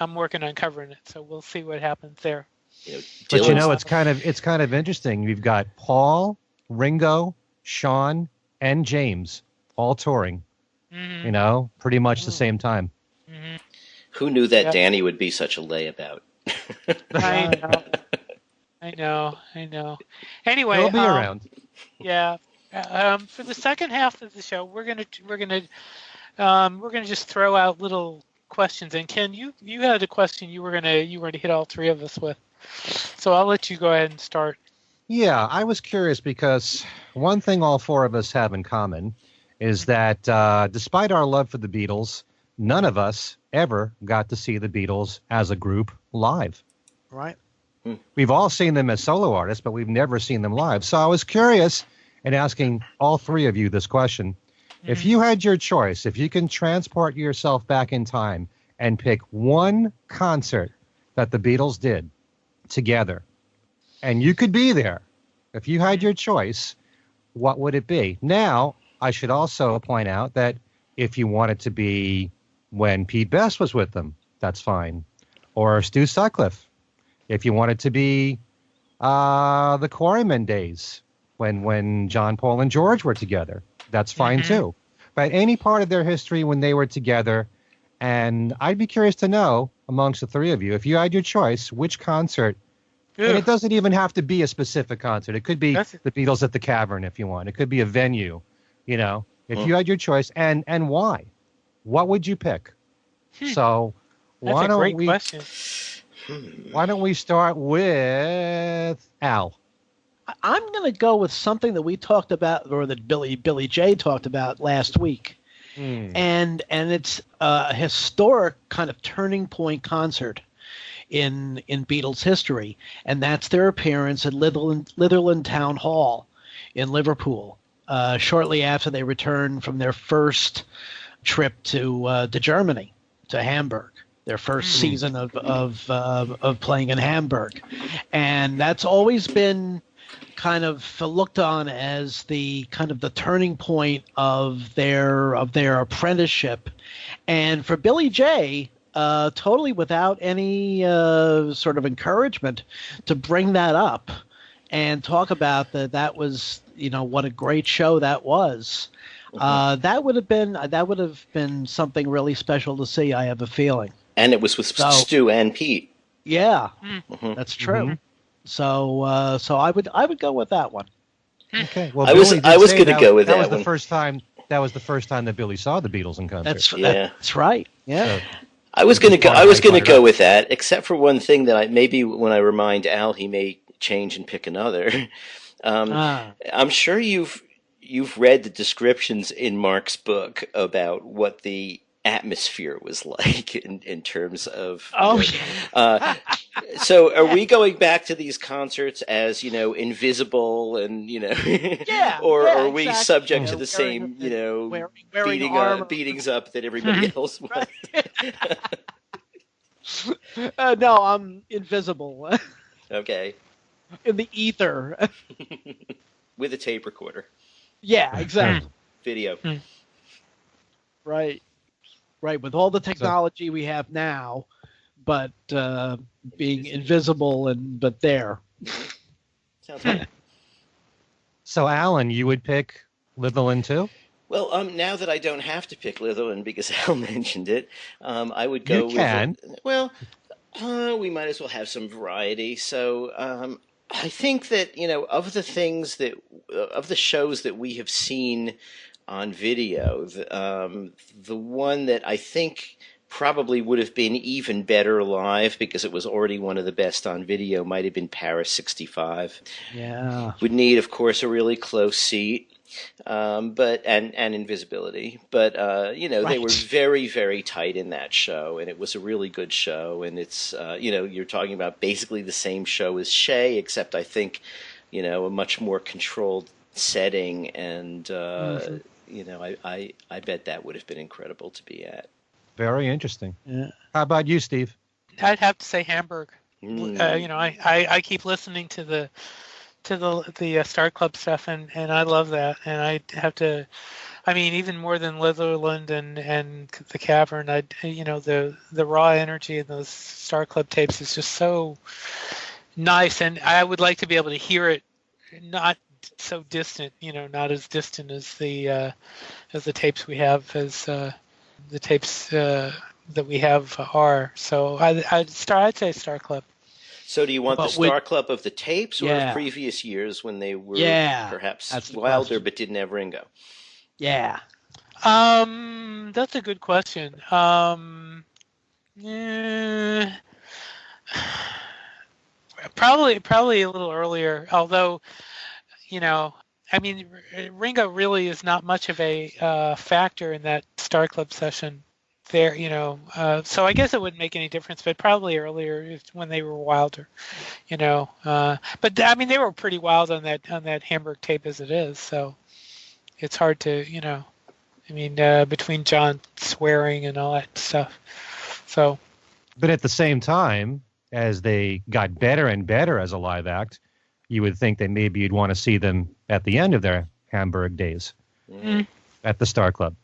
I'm working on covering it, so we'll see what happens there. But it's kind of interesting. We've got Paul, Ringo, Sean, and James all touring. Mm-hmm. Pretty much the same time. Mm-hmm. Who knew that Danny would be such a layabout? I know. Anyway, he'll be around. Yeah. For the second half of the show, we're gonna just throw out little questions. And Ken, you had a question you were gonna hit all three of us with, so I'll let you go ahead and start. Yeah, I was curious because one thing all four of us have in common is that despite our love for the Beatles, none of us ever got to see the Beatles as a group live. Right. We've all seen them as solo artists, but we've never seen them live. So I was curious in asking all three of you this question. If you had your choice, if you can transport yourself back in time and pick one concert that the Beatles did together, and you could be there, if you had your choice, what would it be? Now, I should also point out that if you want it to be when Pete Best was with them, that's fine. Or Stu Sutcliffe. If you want it to be the Quarrymen days, when John, Paul, and George were together, that's fine too. But any part of their history when they were together, and I'd be curious to know, amongst the three of you, if you had your choice, which concert, and it doesn't even have to be a specific concert. It could be the Beatles at the Cavern if you want. It could be a venue, if you had your choice, and why? What would you pick? So That's a great question. Why don't we start with Al? I'm going to go with something that we talked about, or that Billy J talked about last week, and it's a historic kind of turning point concert in Beatles history, and that's their appearance at Litherland Town Hall in Liverpool, shortly after they returned from their first trip to Germany, to Hamburg. Their first season of playing in Hamburg, and that's always been kind of looked on as the kind of the turning point of their apprenticeship. And for Billy J, totally without any sort of encouragement to bring that up and talk about that was, what a great show that was. That would have been something really special to see, I have a feeling. And it was with Stu and Pete. Yeah, that's true. So I would go with that one. Okay. Well, I was going to go with that. That was the first time. That was the first time that Billy saw the Beatles in concert. That's right. Yeah. So, I was going to go with that, except for one thing that maybe when I remind Al, he may change and pick another. I'm sure you've read the descriptions in Mark's book about what the atmosphere was like in terms of so are we going back to these concerts as invisible and or are we subject to the same beatings up that everybody else was? No, I'm invisible. Okay. In the ether. With a tape recorder. Yeah, exactly. Video. Right, with all the technology we have now, but being invisible but there. Sounds good. So, Alan, you would pick Litherland too? Well, now that I don't have to pick Litherland because Al mentioned it, I would go we might as well have some variety. So I think that, of the shows that we have seen on video. The one that I think probably would have been even better live because it was already one of the best on video might have been Paris 65. Yeah. Would need, of course, a really close seat. But invisibility, but they were very, very tight in that show, and it was a really good show. And it's you're talking about basically the same show as Shea, except I think a much more controlled setting, and I bet that would have been incredible to be at. Very interesting. Yeah. How about you, Steve? I'd have to say Hamburg. I keep listening to the Star Club stuff, and I love that. And I have to, even more than Litherland and the Cavern, the raw energy in those Star Club tapes is just so nice, and I would like to be able to hear it not so distant, not as distant as the tapes we have, as the tapes that we have are. So I'd say Star Club. So do you want the Star Club of the tapes or of previous years when they were perhaps wilder but didn't have Ringo? Yeah. That's a good question. Probably a little earlier, although, Ringo really is not much of a factor in that Star Club session there, so I guess it wouldn't make any difference, but probably earlier when they were wilder, but they were pretty wild on that Hamburg tape as it is, so it's hard to, between John swearing and all that stuff, so. But at the same time, as they got better and better as a live act, you would think that maybe you'd want to see them at the end of their Hamburg days at the Star Club.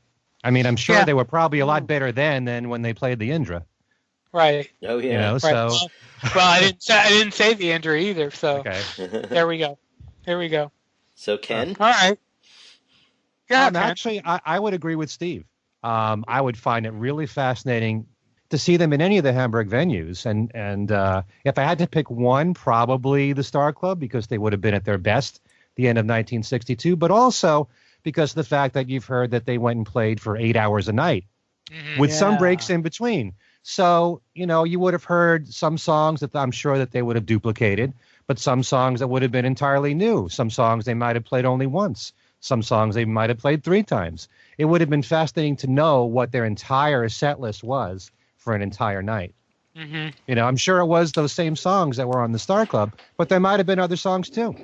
I'm sure they were probably a lot better then than when they played the Indra. Right. Oh yeah. Right. So. Well, I didn't say the Indra either. So okay. There we go. So Ken. All right. Yeah. Actually, I would agree with Steve. I would find it really fascinating to see them in any of the Hamburg venues, and if I had to pick one, probably the Star Club, because they would have been at their best the end of 1962, but also because of the fact that you've heard that they went and played for 8 hours a night with some breaks in between. So, you would have heard some songs that I'm sure that they would have duplicated, but some songs that would have been entirely new. Some songs they might have played only once. Some songs they might have played 3 times. It would have been fascinating to know what their entire set list was for an entire night. Mm-hmm. I'm sure it was those same songs that were on the Star Club, but there might have been other songs too.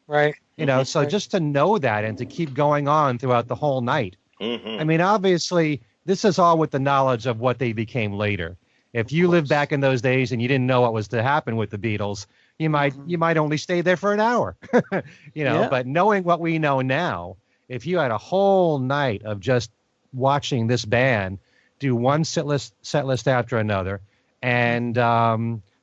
Right. So just to know that and to keep going on throughout the whole night. Mm-hmm. Obviously, this is all with the knowledge of what they became later. If you lived back in those days and you didn't know what was to happen with the Beatles, you might only stay there for an hour. But knowing what we know now, if you had a whole night of just watching this band do one set list after another, and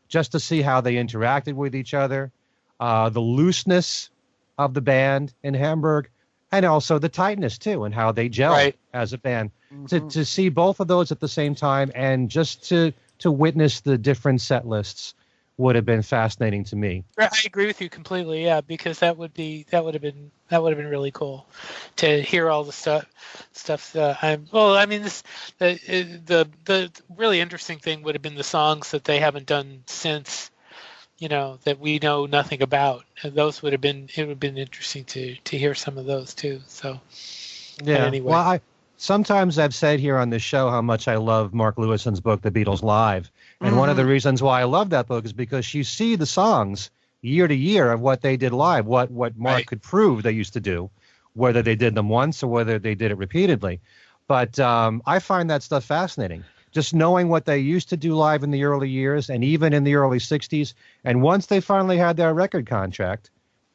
just to see how they interacted with each other, the looseness of the band in Hamburg, and also the tightness too, and how they gel as a band. To see both of those at the same time, and just to witness the different set lists would have been fascinating to me. I agree with you completely. Yeah, because that would have been really cool to hear all the stuff. The really interesting thing would have been the songs that they haven't done since, that we know nothing about. And those would have been interesting to hear some of those too. So yeah. Anyway. Well, sometimes I've said here on this show how much I love Mark Lewison's book, The Beatles Live. And one of the reasons why I love that book is because you see the songs year to year of what they did live, what Mark could prove they used to do, whether they did them once or whether they did it repeatedly. But I find that stuff fascinating. Just knowing what they used to do live in the early years and even in the early 60s. And once they finally had their record contract,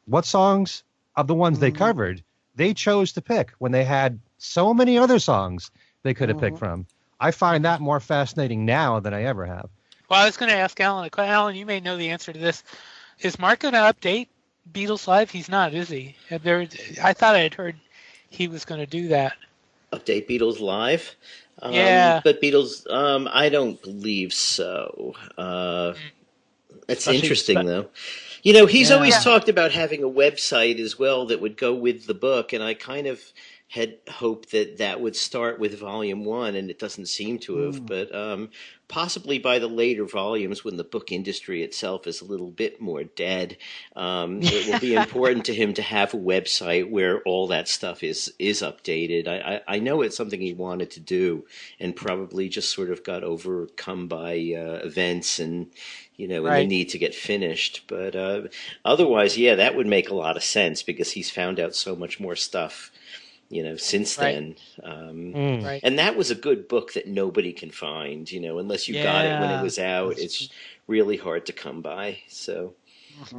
what songs of the ones they covered, they chose to pick when they had so many other songs they could have picked from. I find that more fascinating now than I ever have. Well, I was going to ask Alan. Alan, you may know the answer to this. Is Mark going to update Beatles Live? He's not, is he? I thought I had heard he was going to do that. Update Beatles Live? Yeah. But Beatles, I don't believe so. It's interesting, though. He's always talked about having a website as well that would go with the book, and I kind of had hoped that that would start with volume one, and it doesn't seem to have. But possibly by the later volumes, when the book industry itself is a little bit more dead, it will be important to him to have a website where all that stuff is updated. I know it's something he wanted to do, and probably just sort of got overcome by events and and the need to get finished. But otherwise, yeah, that would make a lot of sense because he's found out so much more stuff, since then. And that was a good book that nobody can find, unless you got it when it was out. It's really hard to come by. So,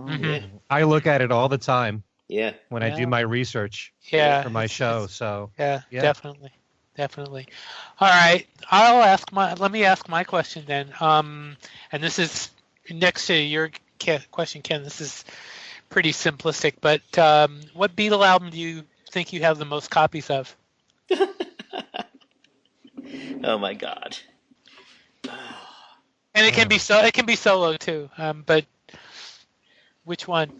yeah. I look at it all the time. Yeah. When I do my research for my show. So yeah, definitely. All right. Let me ask my question then. And this is next to your question, Ken. This is pretty simplistic, but what Beatle album do you think you have the most copies of? Oh my God. And it can be solo too. But which one?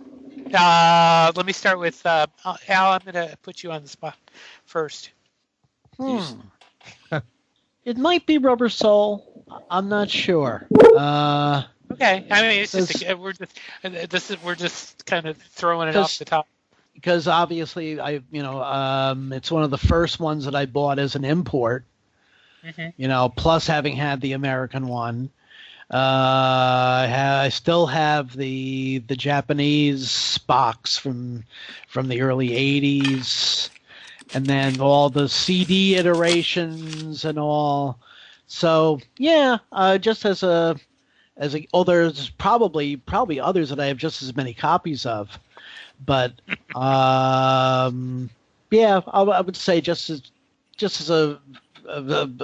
Let me start with Al. I'm going to put you on the spot first. It might be Rubber Soul. I'm not sure. Okay. I mean, it's just we're just kind of throwing it off the top. Because obviously, it's one of the first ones that I bought as an import. Plus having had the American one. I still have the Japanese box from the early '80s, and then all the CD iterations and all. So yeah, just as there's probably others that I have just as many copies of. But I would say just as a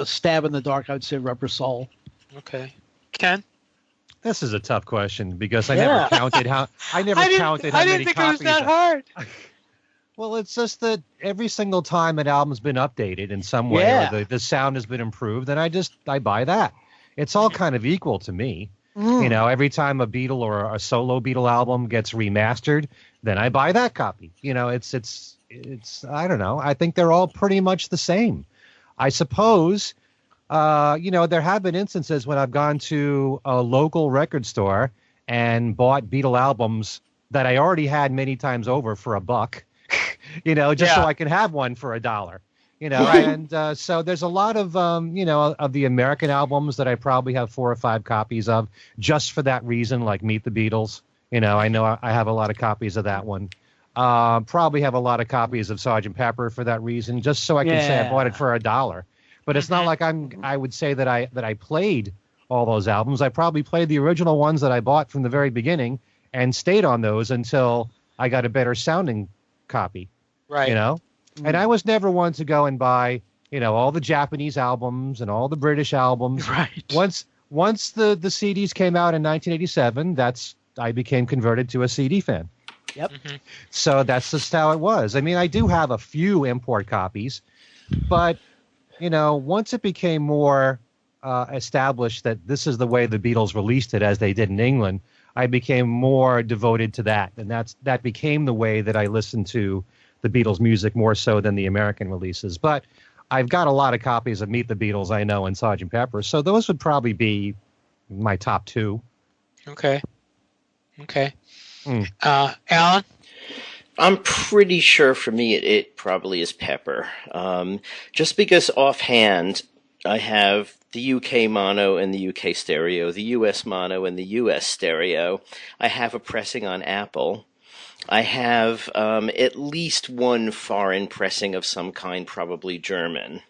stab in the dark, I would say Rubber Soul. Okay, Ken. This is a tough question because I never counted how many copies. I didn't think it was that hard. Well, it's just that every single time an album's been updated in some way, or the sound has been improved, and I buy that. It's all kind of equal to me. Every time a Beatle or a solo Beatle album gets remastered, then I buy that copy. It's I don't know. I think they're all pretty much the same. I suppose, there have been instances when I've gone to a local record store and bought Beatle albums that I already had many times over for $1, so I can have one for $1. And so there's a lot of, of the American albums that I probably have 4 or 5 copies of just for that reason, like Meet the Beatles. I know I have a lot of copies of that one. Probably have a lot of copies of Sgt. Pepper for that reason, just so I can say I bought it for $1. But it's not like I would say that I played all those albums. I probably played the original ones that I bought from the very beginning and stayed on those until I got a better sounding copy. Right. And I was never one to go and buy, all the Japanese albums and all the British albums. Right. Once the CDs came out in 1987, I became converted to a CD fan. Yep. So that's just how it was. I mean, I do have a few import copies, but once it became more established that this is the way the Beatles released it as they did in England, I became more devoted to that, and that became the way that I listened to the Beatles music more so than the American releases. But I've got a lot of copies of Meet the Beatles, I know, and Sgt. Pepper, so those would probably be my top 2. Okay. Alan? I'm pretty sure for me it probably is Pepper. Just because offhand I have the UK mono and the UK stereo, the US mono and the US stereo. I have a pressing on Apple. I have at least one foreign pressing of some kind, probably German.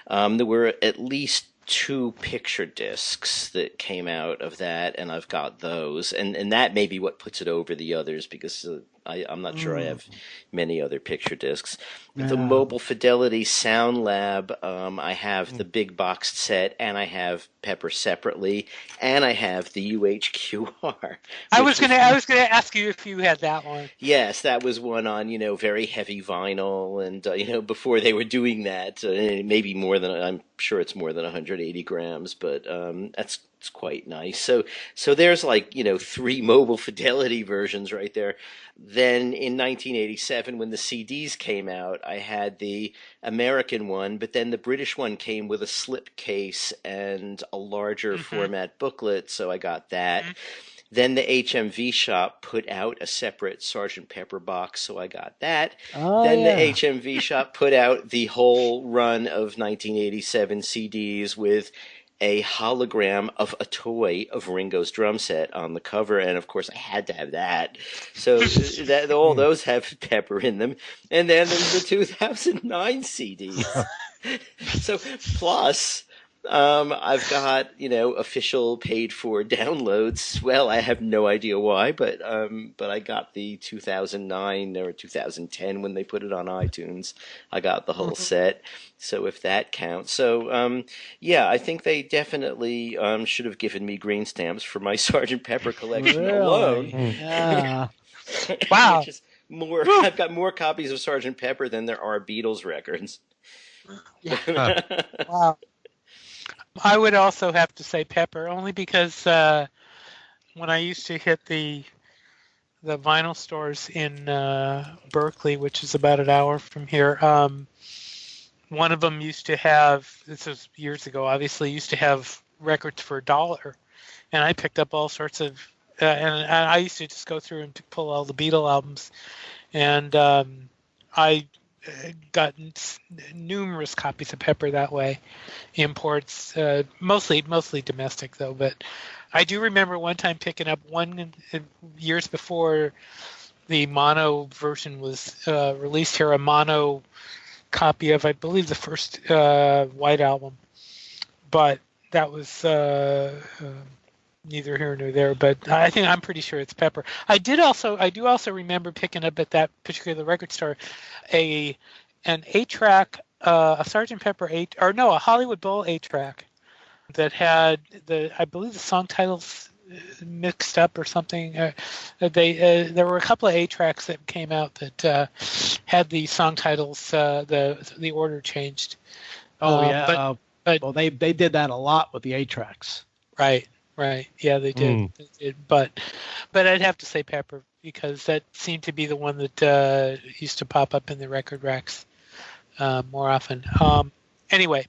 There were at least 2 picture discs that came out of that, and I've got those. And that may be what puts it over the others, because I'm not sure I have many other picture discs. Yeah. The Mobile Fidelity Sound Lab, I have the big boxed set, and I have Pepper separately, and I have the UHQR. I was gonna ask you if you had that one. Yes, that was one on very heavy vinyl, and before they were doing that, maybe more than, I'm sure it's more than 180 grams, but It's quite nice. So there's like, 3 mobile fidelity versions right there. Then in 1987, when the CDs came out, I had the American one, but then the British one came with a slip case and a larger format booklet, so I got that. Then the HMV shop put out a separate Sergeant Pepper box, so I got that. Oh, Then yeah. the HMV shop put out the whole run of 1987 CDs with a hologram of a toy of Ringo's drum set on the cover, and of course I had to have that. So all those have Pepper in them. And then there's the 2009 CDs. So plus I've got, official paid for downloads. Well, I have no idea why, but I got the 2009 or 2010 when they put it on iTunes. I got the whole set. So if that counts. So, yeah, I think they definitely should have given me green stamps for my Sgt. Pepper collection alone. Yeah. Wow. Which is more, I've got more copies of Sgt. Pepper than there are Beatles records. Wow. I would also have to say Pepper, only because when I used to hit the vinyl stores in Berkeley, which is about an hour from here, one of them used to have, this was years ago, obviously, used to have records for $1. And I picked up all sorts of, and I used to just go through and pull all the Beatle albums. And I got numerous copies of Pepper that way, imports, mostly domestic though. But I do remember one time picking up one years before the mono version was released here, a mono copy of, I believe, the first White Album, but that was neither here nor there. But I'm pretty sure it's Pepper. I do also remember picking up at that particular record store an 8-track, a Sgt. Pepper a Hollywood Bowl 8-track that had I believe the song titles mixed up or something. There were a couple of 8-tracks that came out that had the song titles, the order changed. Oh yeah. Well, they did that a lot with the 8-tracks. Right. Yeah, they did. But I'd have to say Pepper, because that seemed to be the one that used to pop up in the record racks more often. Anyway.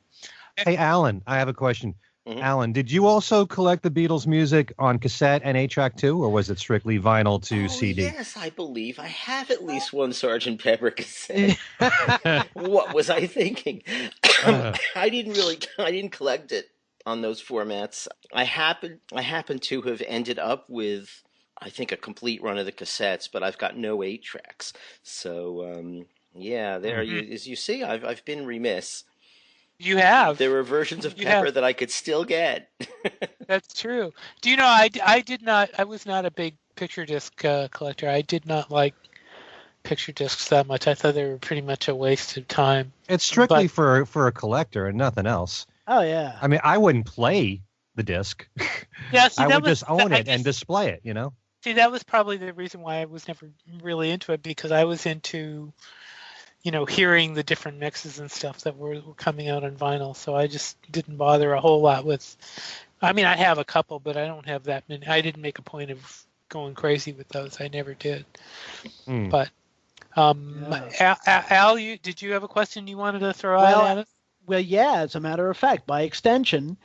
Hey, Alan, I have a question. Mm-hmm. Alan, did you also collect the Beatles music on cassette and 8-track too, or was it strictly vinyl to CD? Yes, I believe I have at least one Sgt. Pepper cassette. What was I thinking? I didn't collect it on those formats. I happen to have ended up with, I think, a complete run of the cassettes, but I've got no 8-tracks. So yeah, there as you see, I've been remiss. You have. There were versions of Pepper that I could still get. That's true. Do you know, I was not a big picture disc collector. I did not like picture discs that much. I thought they were pretty much a waste of time. It's strictly for a collector and nothing else. Oh yeah. I mean, I wouldn't play the disc. Yeah, see, I would just own it and display it, See, that was probably the reason why I was never really into it, because I was into, hearing the different mixes and stuff that were coming out on vinyl. So I just didn't bother a whole lot with, I mean, I have a couple, but I don't have that many. I didn't make a point of going crazy with those. I never did. But Al, did you have a question you wanted to throw out at us? Well, yeah, as a matter of fact, by extension,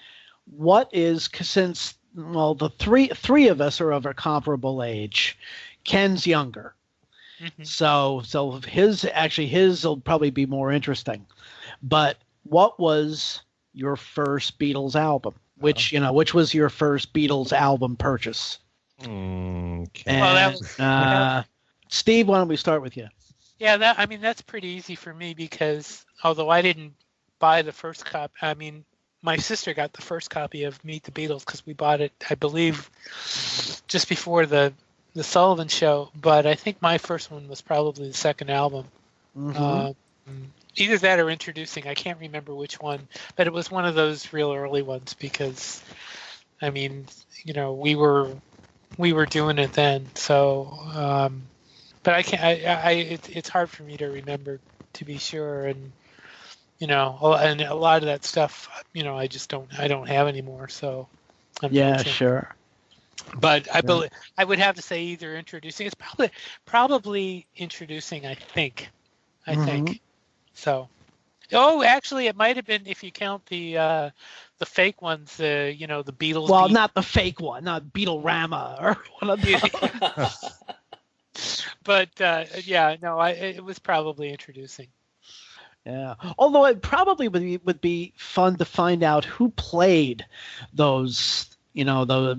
since the three of us are of a comparable age, Ken's younger. Mm-hmm. So his will probably be more interesting. But what was your first Beatles album? Which was your first Beatles album purchase? Okay. And, Steve, why don't we start with you? Yeah, that's pretty easy for me, because although I didn't buy the first copy, I mean, my sister got the first copy of Meet the Beatles because we bought it, I believe, just before the Sullivan Show. But I think my first one was probably the second album. Mm-hmm. Either that or Introducing. I can't remember which one, but it was one of those real early ones, because, I mean, we were doing it then. So, but I can't. It's hard for me to remember, to be sure, and and a lot of that stuff, I just don't have anymore. So Yeah, sure. But I would have to say either introducing. It's probably introducing. I think. So. Oh, actually, it might have been if you count the fake ones. The Beatles. Well, not the fake one, not Beatle-rama or one of the. But it was probably introducing. Yeah, although it probably would be fun to find out who played those, the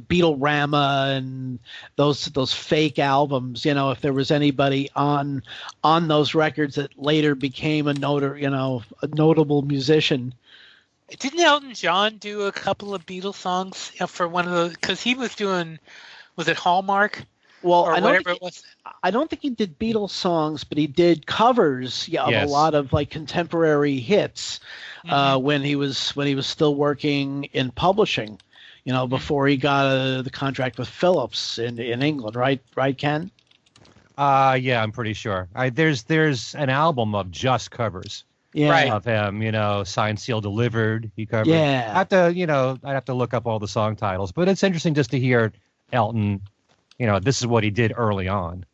Beatle-rama and those fake albums. If there was anybody on those records that later became a notable musician. Didn't Elton John do a couple of Beatles songs for one of those? Because he was doing, was it Hallmark? Well, I don't think he did Beatles songs, but he did covers of a lot of like contemporary hits when he was still working in publishing, before he got the contract with Philips in England, right, Ken? Yeah, I'm pretty sure. There's an album of just covers. Yeah. Of him, Signed, Sealed, Delivered. He covered. Yeah. I'd have to look up all the song titles, but it's interesting just to hear Elton. This is what he did early on.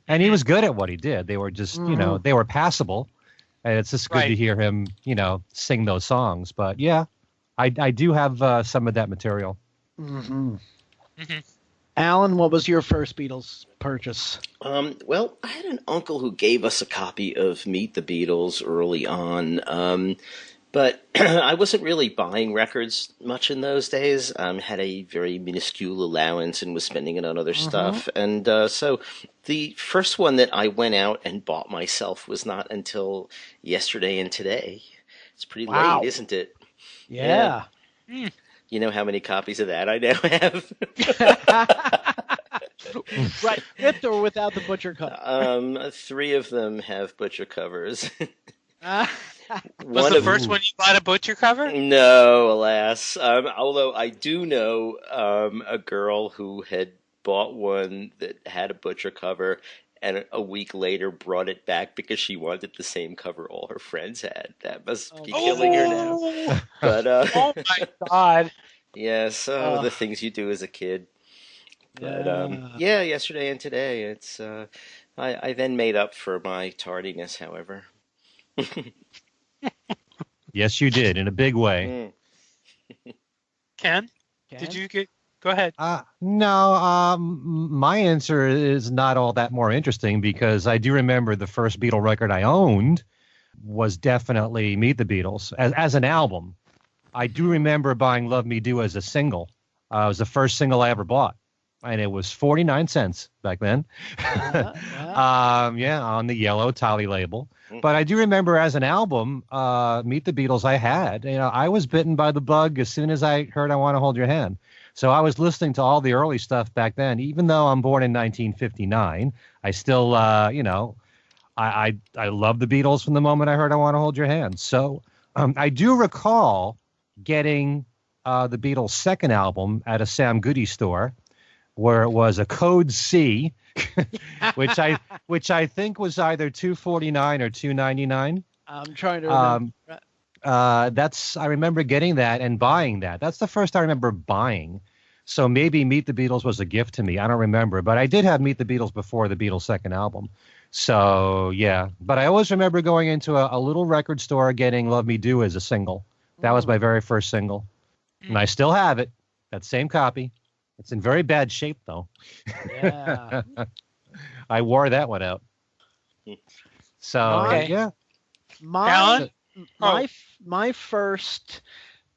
And he was good at what he did. They were just, they were passable. And it's just good to hear him, sing those songs. But yeah, I do have some of that material. Alan, what was your first Beatles purchase? Well, I had an uncle who gave us a copy of Meet the Beatles early on. But I wasn't really buying records much in those days. Had a very minuscule allowance and was spending it on other stuff. And so the first one that I went out and bought myself was not until yesterday and today. It's pretty late, isn't it? Yeah. You know how many copies of that I now have? Right, with or without the butcher cover? 3 of them have butcher covers. Was the first one you bought a butcher cover? No, alas. Although I do know a girl who had bought one that had a butcher cover and a week later brought it back because she wanted the same cover all her friends had. That must be killing her now. But, oh my God. Yes, the things you do as a kid. But yesterday and today, it's I then made up for my tardiness, however. Yes, you did, in a big way. Ken? Did you go ahead? No, my answer is not all that more interesting because I do remember the first Beatle record I owned was definitely Meet the Beatles as an album. I do remember buying Love Me Do as a single. It was the first single I ever bought. And it was 49 cents back then. On the yellow Tally label. But I do remember as an album, Meet the Beatles I had. I was bitten by the bug as soon as I heard I Want to Hold Your Hand. So I was listening to all the early stuff back then. Even though I'm born in 1959, I still, I love the Beatles from the moment I heard I Want to Hold Your Hand. So I do recall getting the Beatles' second album at a Sam Goody store, where it was a code C, which I think was either $2.49 or $2.99. I'm trying to remember. I remember getting that and buying that. That's the first I remember buying. So maybe Meet the Beatles was a gift to me. I don't remember, but I did have Meet the Beatles before the Beatles' second album. So yeah, but I always remember going into a little record store getting Love Me Do as a single. That was my very first single, and I still have it. That same copy. It's in very bad shape, though. Yeah. I wore that one out. So, yeah. My first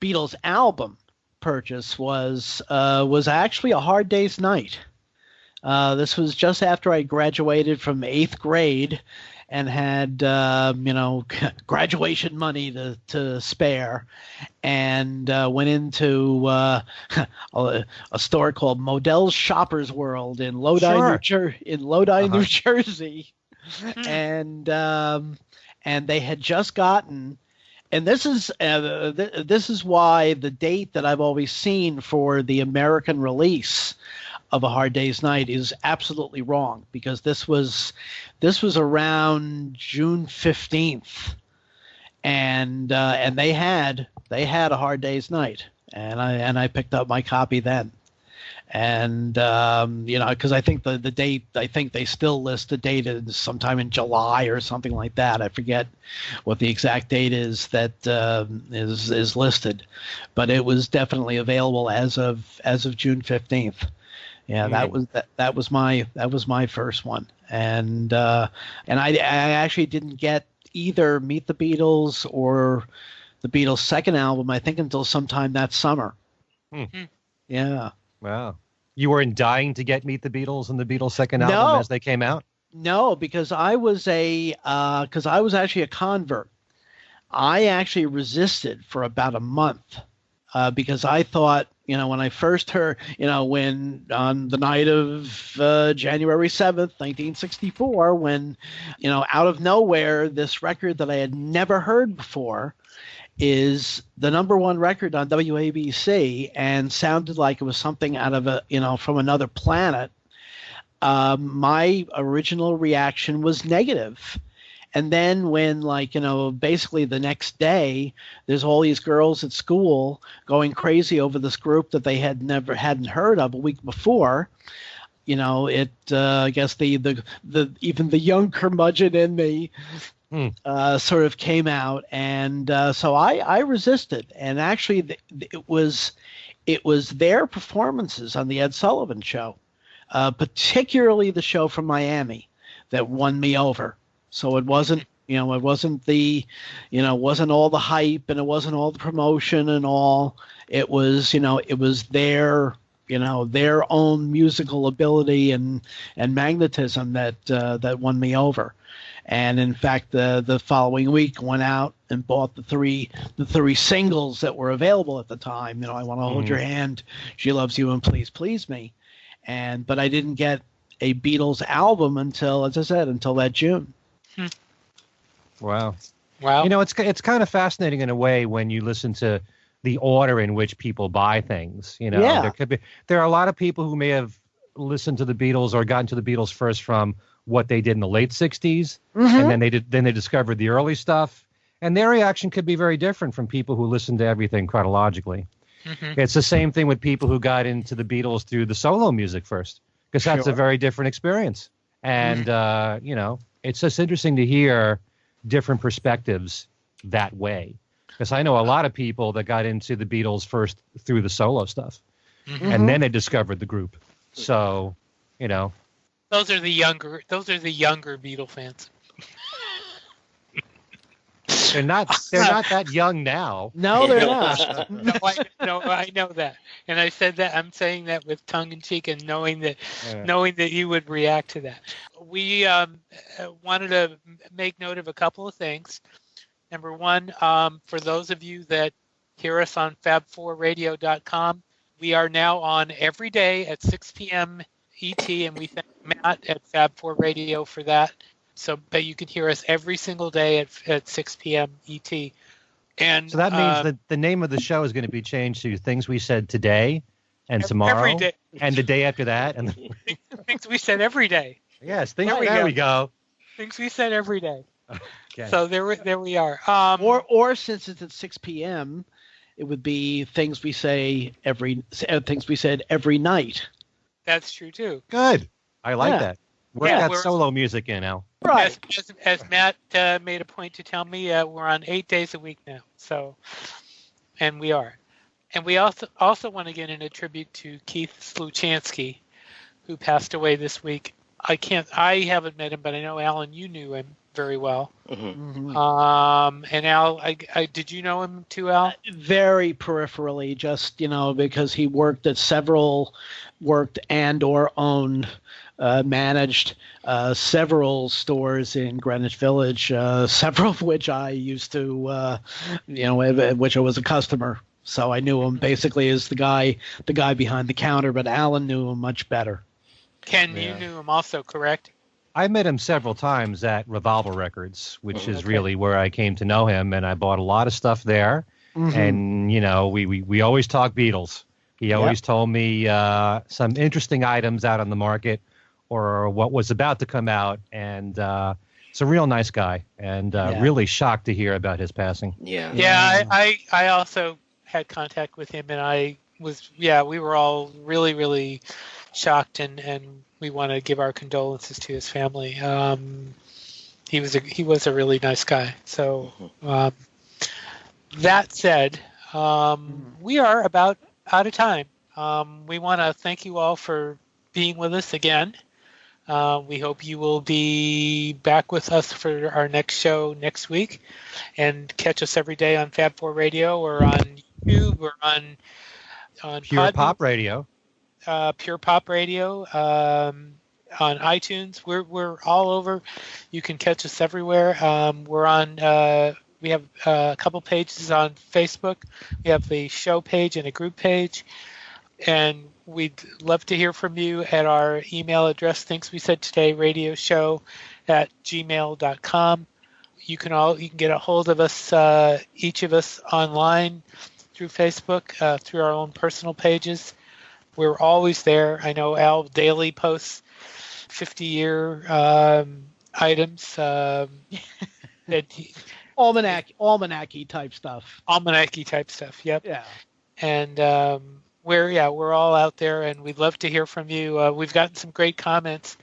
Beatles album purchase was actually A Hard Day's Night. This was just after I graduated from 8th grade and had graduation money to spare, and went into a store called Modell's Shoppers World in Lodi, New Jersey, and they had just gotten. And this is why the date that I've always seen for the American release of A Hard Day's Night is absolutely wrong, because this was around June 15th, and they had A Hard Day's Night, and I picked up my copy then. And because I think the date, I think they still list the date as sometime in July or something like that. I forget what the exact date is that is listed, but it was definitely available as of June 15th. Yeah, that was my first one, and I actually didn't get either Meet the Beatles or the Beatles' second album, I think, until sometime that summer. Yeah. Wow. You weren't dying to get Meet the Beatles and the Beatles' second album as they came out? No, because I was actually a convert. I actually resisted for about a month because I thought, when I first heard, when on the night of January 7th, 1964, when, out of nowhere, this record that I had never heard before is the number one record on WABC and sounded like it was something out of from another planet. My original reaction was negative. And then when, basically the next day, there's all these girls at school going crazy over this group that they hadn't heard of a week before. I guess the even the young curmudgeon in me sort of came out, and so I resisted. And actually, it was their performances on the Ed Sullivan Show, particularly the show from Miami, that won me over. So it wasn't, it wasn't wasn't all the hype and it wasn't all the promotion and all. It was, it was their own musical ability and magnetism that won me over. And in fact, the following week went out and bought the three singles that were available at the time. I Want to Hold Your Hand, She Loves You, and Please Please Me. But I didn't get a Beatles album until, as I said, until that June. Wow. It's kind of fascinating in a way when you listen to the order in which people buy things. There are a lot of people who may have listened to the Beatles or gotten to the Beatles first from what they did in the late 60s, and then they discovered the early stuff, and their reaction could be very different from people who listened to everything chronologically. It's the same thing with people who got into the Beatles through the solo music first, because that's a very different experience. And it's just interesting to hear different perspectives that way, because I know a lot of people that got into the Beatles first through the solo stuff, and then they discovered the group. So, those are the younger Beatle fans. They're not that young now. No, they're not. I know that, and I said that. I'm saying that with tongue in cheek and knowing that you would react to that. We wanted to make note of a couple of things. Number one, for those of you that hear us on fab4radio.com, we are now on every day at 6 p.m. ET, and we thank Matt at Fab4 Radio for that. So that you can hear us every single day at 6 p.m. ET. And so that means that the name of the show is going to be changed to Things We Said Today and Tomorrow every day. And the day after that. And Things We Said Every Day. Yes, there we go. Things We Said Every Day. Okay. So there we are. Or since it's at 6 p.m., it would be Things We Said Every Night. That's true too. Good. I like that. Work that solo music in, Al. Right. As Matt made a point to tell me, we're on 8 days a week now. So, and we are. And we also want to get in a tribute to Keith Sluchansky, who passed away this week. I haven't met him, but I know, Alan, you knew him very well. And Al, did you know him too, Al? Very peripherally, just, because he worked and or owned, managed several stores in Greenwich Village, several of which I used to, which I was a customer. So I knew him basically as the guy behind the counter, but Alan knew him much better. Ken, you knew him also, correct? I met him several times at Revolver Records, which is really where I came to know him, and I bought a lot of stuff there. And, we always talk Beatles. He always told me some interesting items out on the market or what was about to come out, and it's a real nice guy, and really shocked to hear about his passing. I also had contact with him, and we were all really, really shocked, and we want to give our condolences to his family. He was a really nice guy. So that said, we are about out of time. We want to thank you all for being with us again. We hope you will be back with us for our next show next week, and catch us every day on Fab 4 Radio or on YouTube or on Pure Podbean, Pop Radio. Pure Pop Radio, on iTunes. We're all over. You can catch us everywhere. We're on. We have a couple pages on Facebook. We have a show page and a group page, and we'd love to hear from you at our email address, Things We Said Today Radio Show @gmail.com. You can get a hold of us, each of us, online through Facebook, through our own personal pages. We're always there. I know Al daily posts 50-year items. Almanac-y type stuff. Almanac-y type stuff. Yep. Yeah. And we're all out there, and we'd love to hear from you. We've gotten some great comments.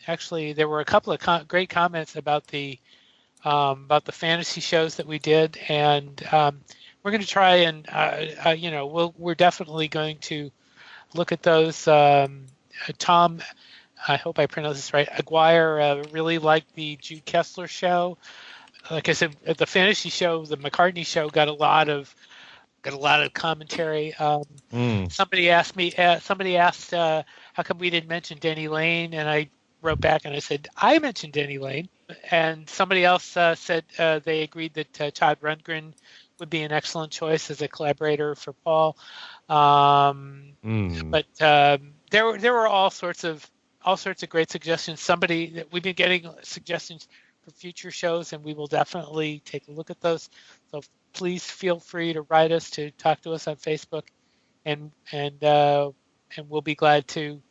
Actually, there were a couple of great comments about the fantasy shows that we did, and we're going to try and we're definitely going to look at those. Tom, I hope I pronounced this right, Aguirre really liked the Jude Kessler show. Like I said, at the fantasy show, the McCartney show got a lot of commentary. Somebody asked how come we didn't mention Denny Lane, and I wrote back and I said I mentioned Denny Lane, and somebody else said they agreed that Todd Rundgren would be an excellent choice as a collaborator for Paul. But there were all sorts of great suggestions. We've been getting suggestions for future shows, and we will definitely take a look at those. So please feel free to write us, to talk to us on Facebook, and we'll be glad to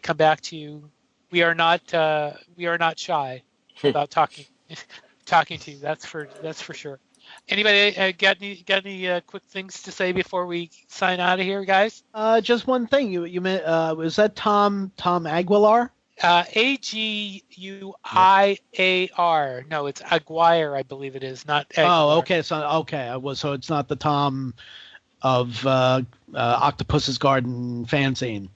come back to you. We are not shy about talking to you. That's for sure. Anybody got any quick things to say before we sign out of here, guys? Just one thing. You meant was that Tom Aguilar? Aguiar. No, it's Aguirre, I believe it is, not Aguilar. Oh, okay. So it's not the Tom of Octopus's Garden fanzine.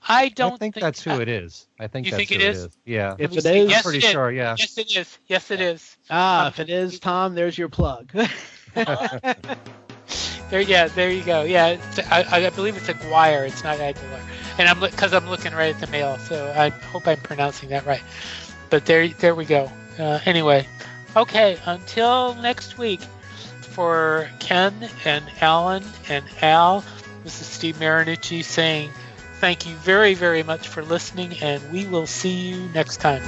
I think that's who it is. I think you that's think who it it is? Yeah. If it is, I'm pretty sure. Yeah. Yes, it is. Yes, it is. If it is Tom, there's your plug. There you go. Yeah, I believe it's Aguirre. It's not Aguilar. And I'm looking right at the mail, so I hope I'm pronouncing that right. But there we go. Anyway, okay. Until next week, for Ken and Alan and Al, this is Steve Marinucci saying thank you very, very much for listening, and we will see you next time.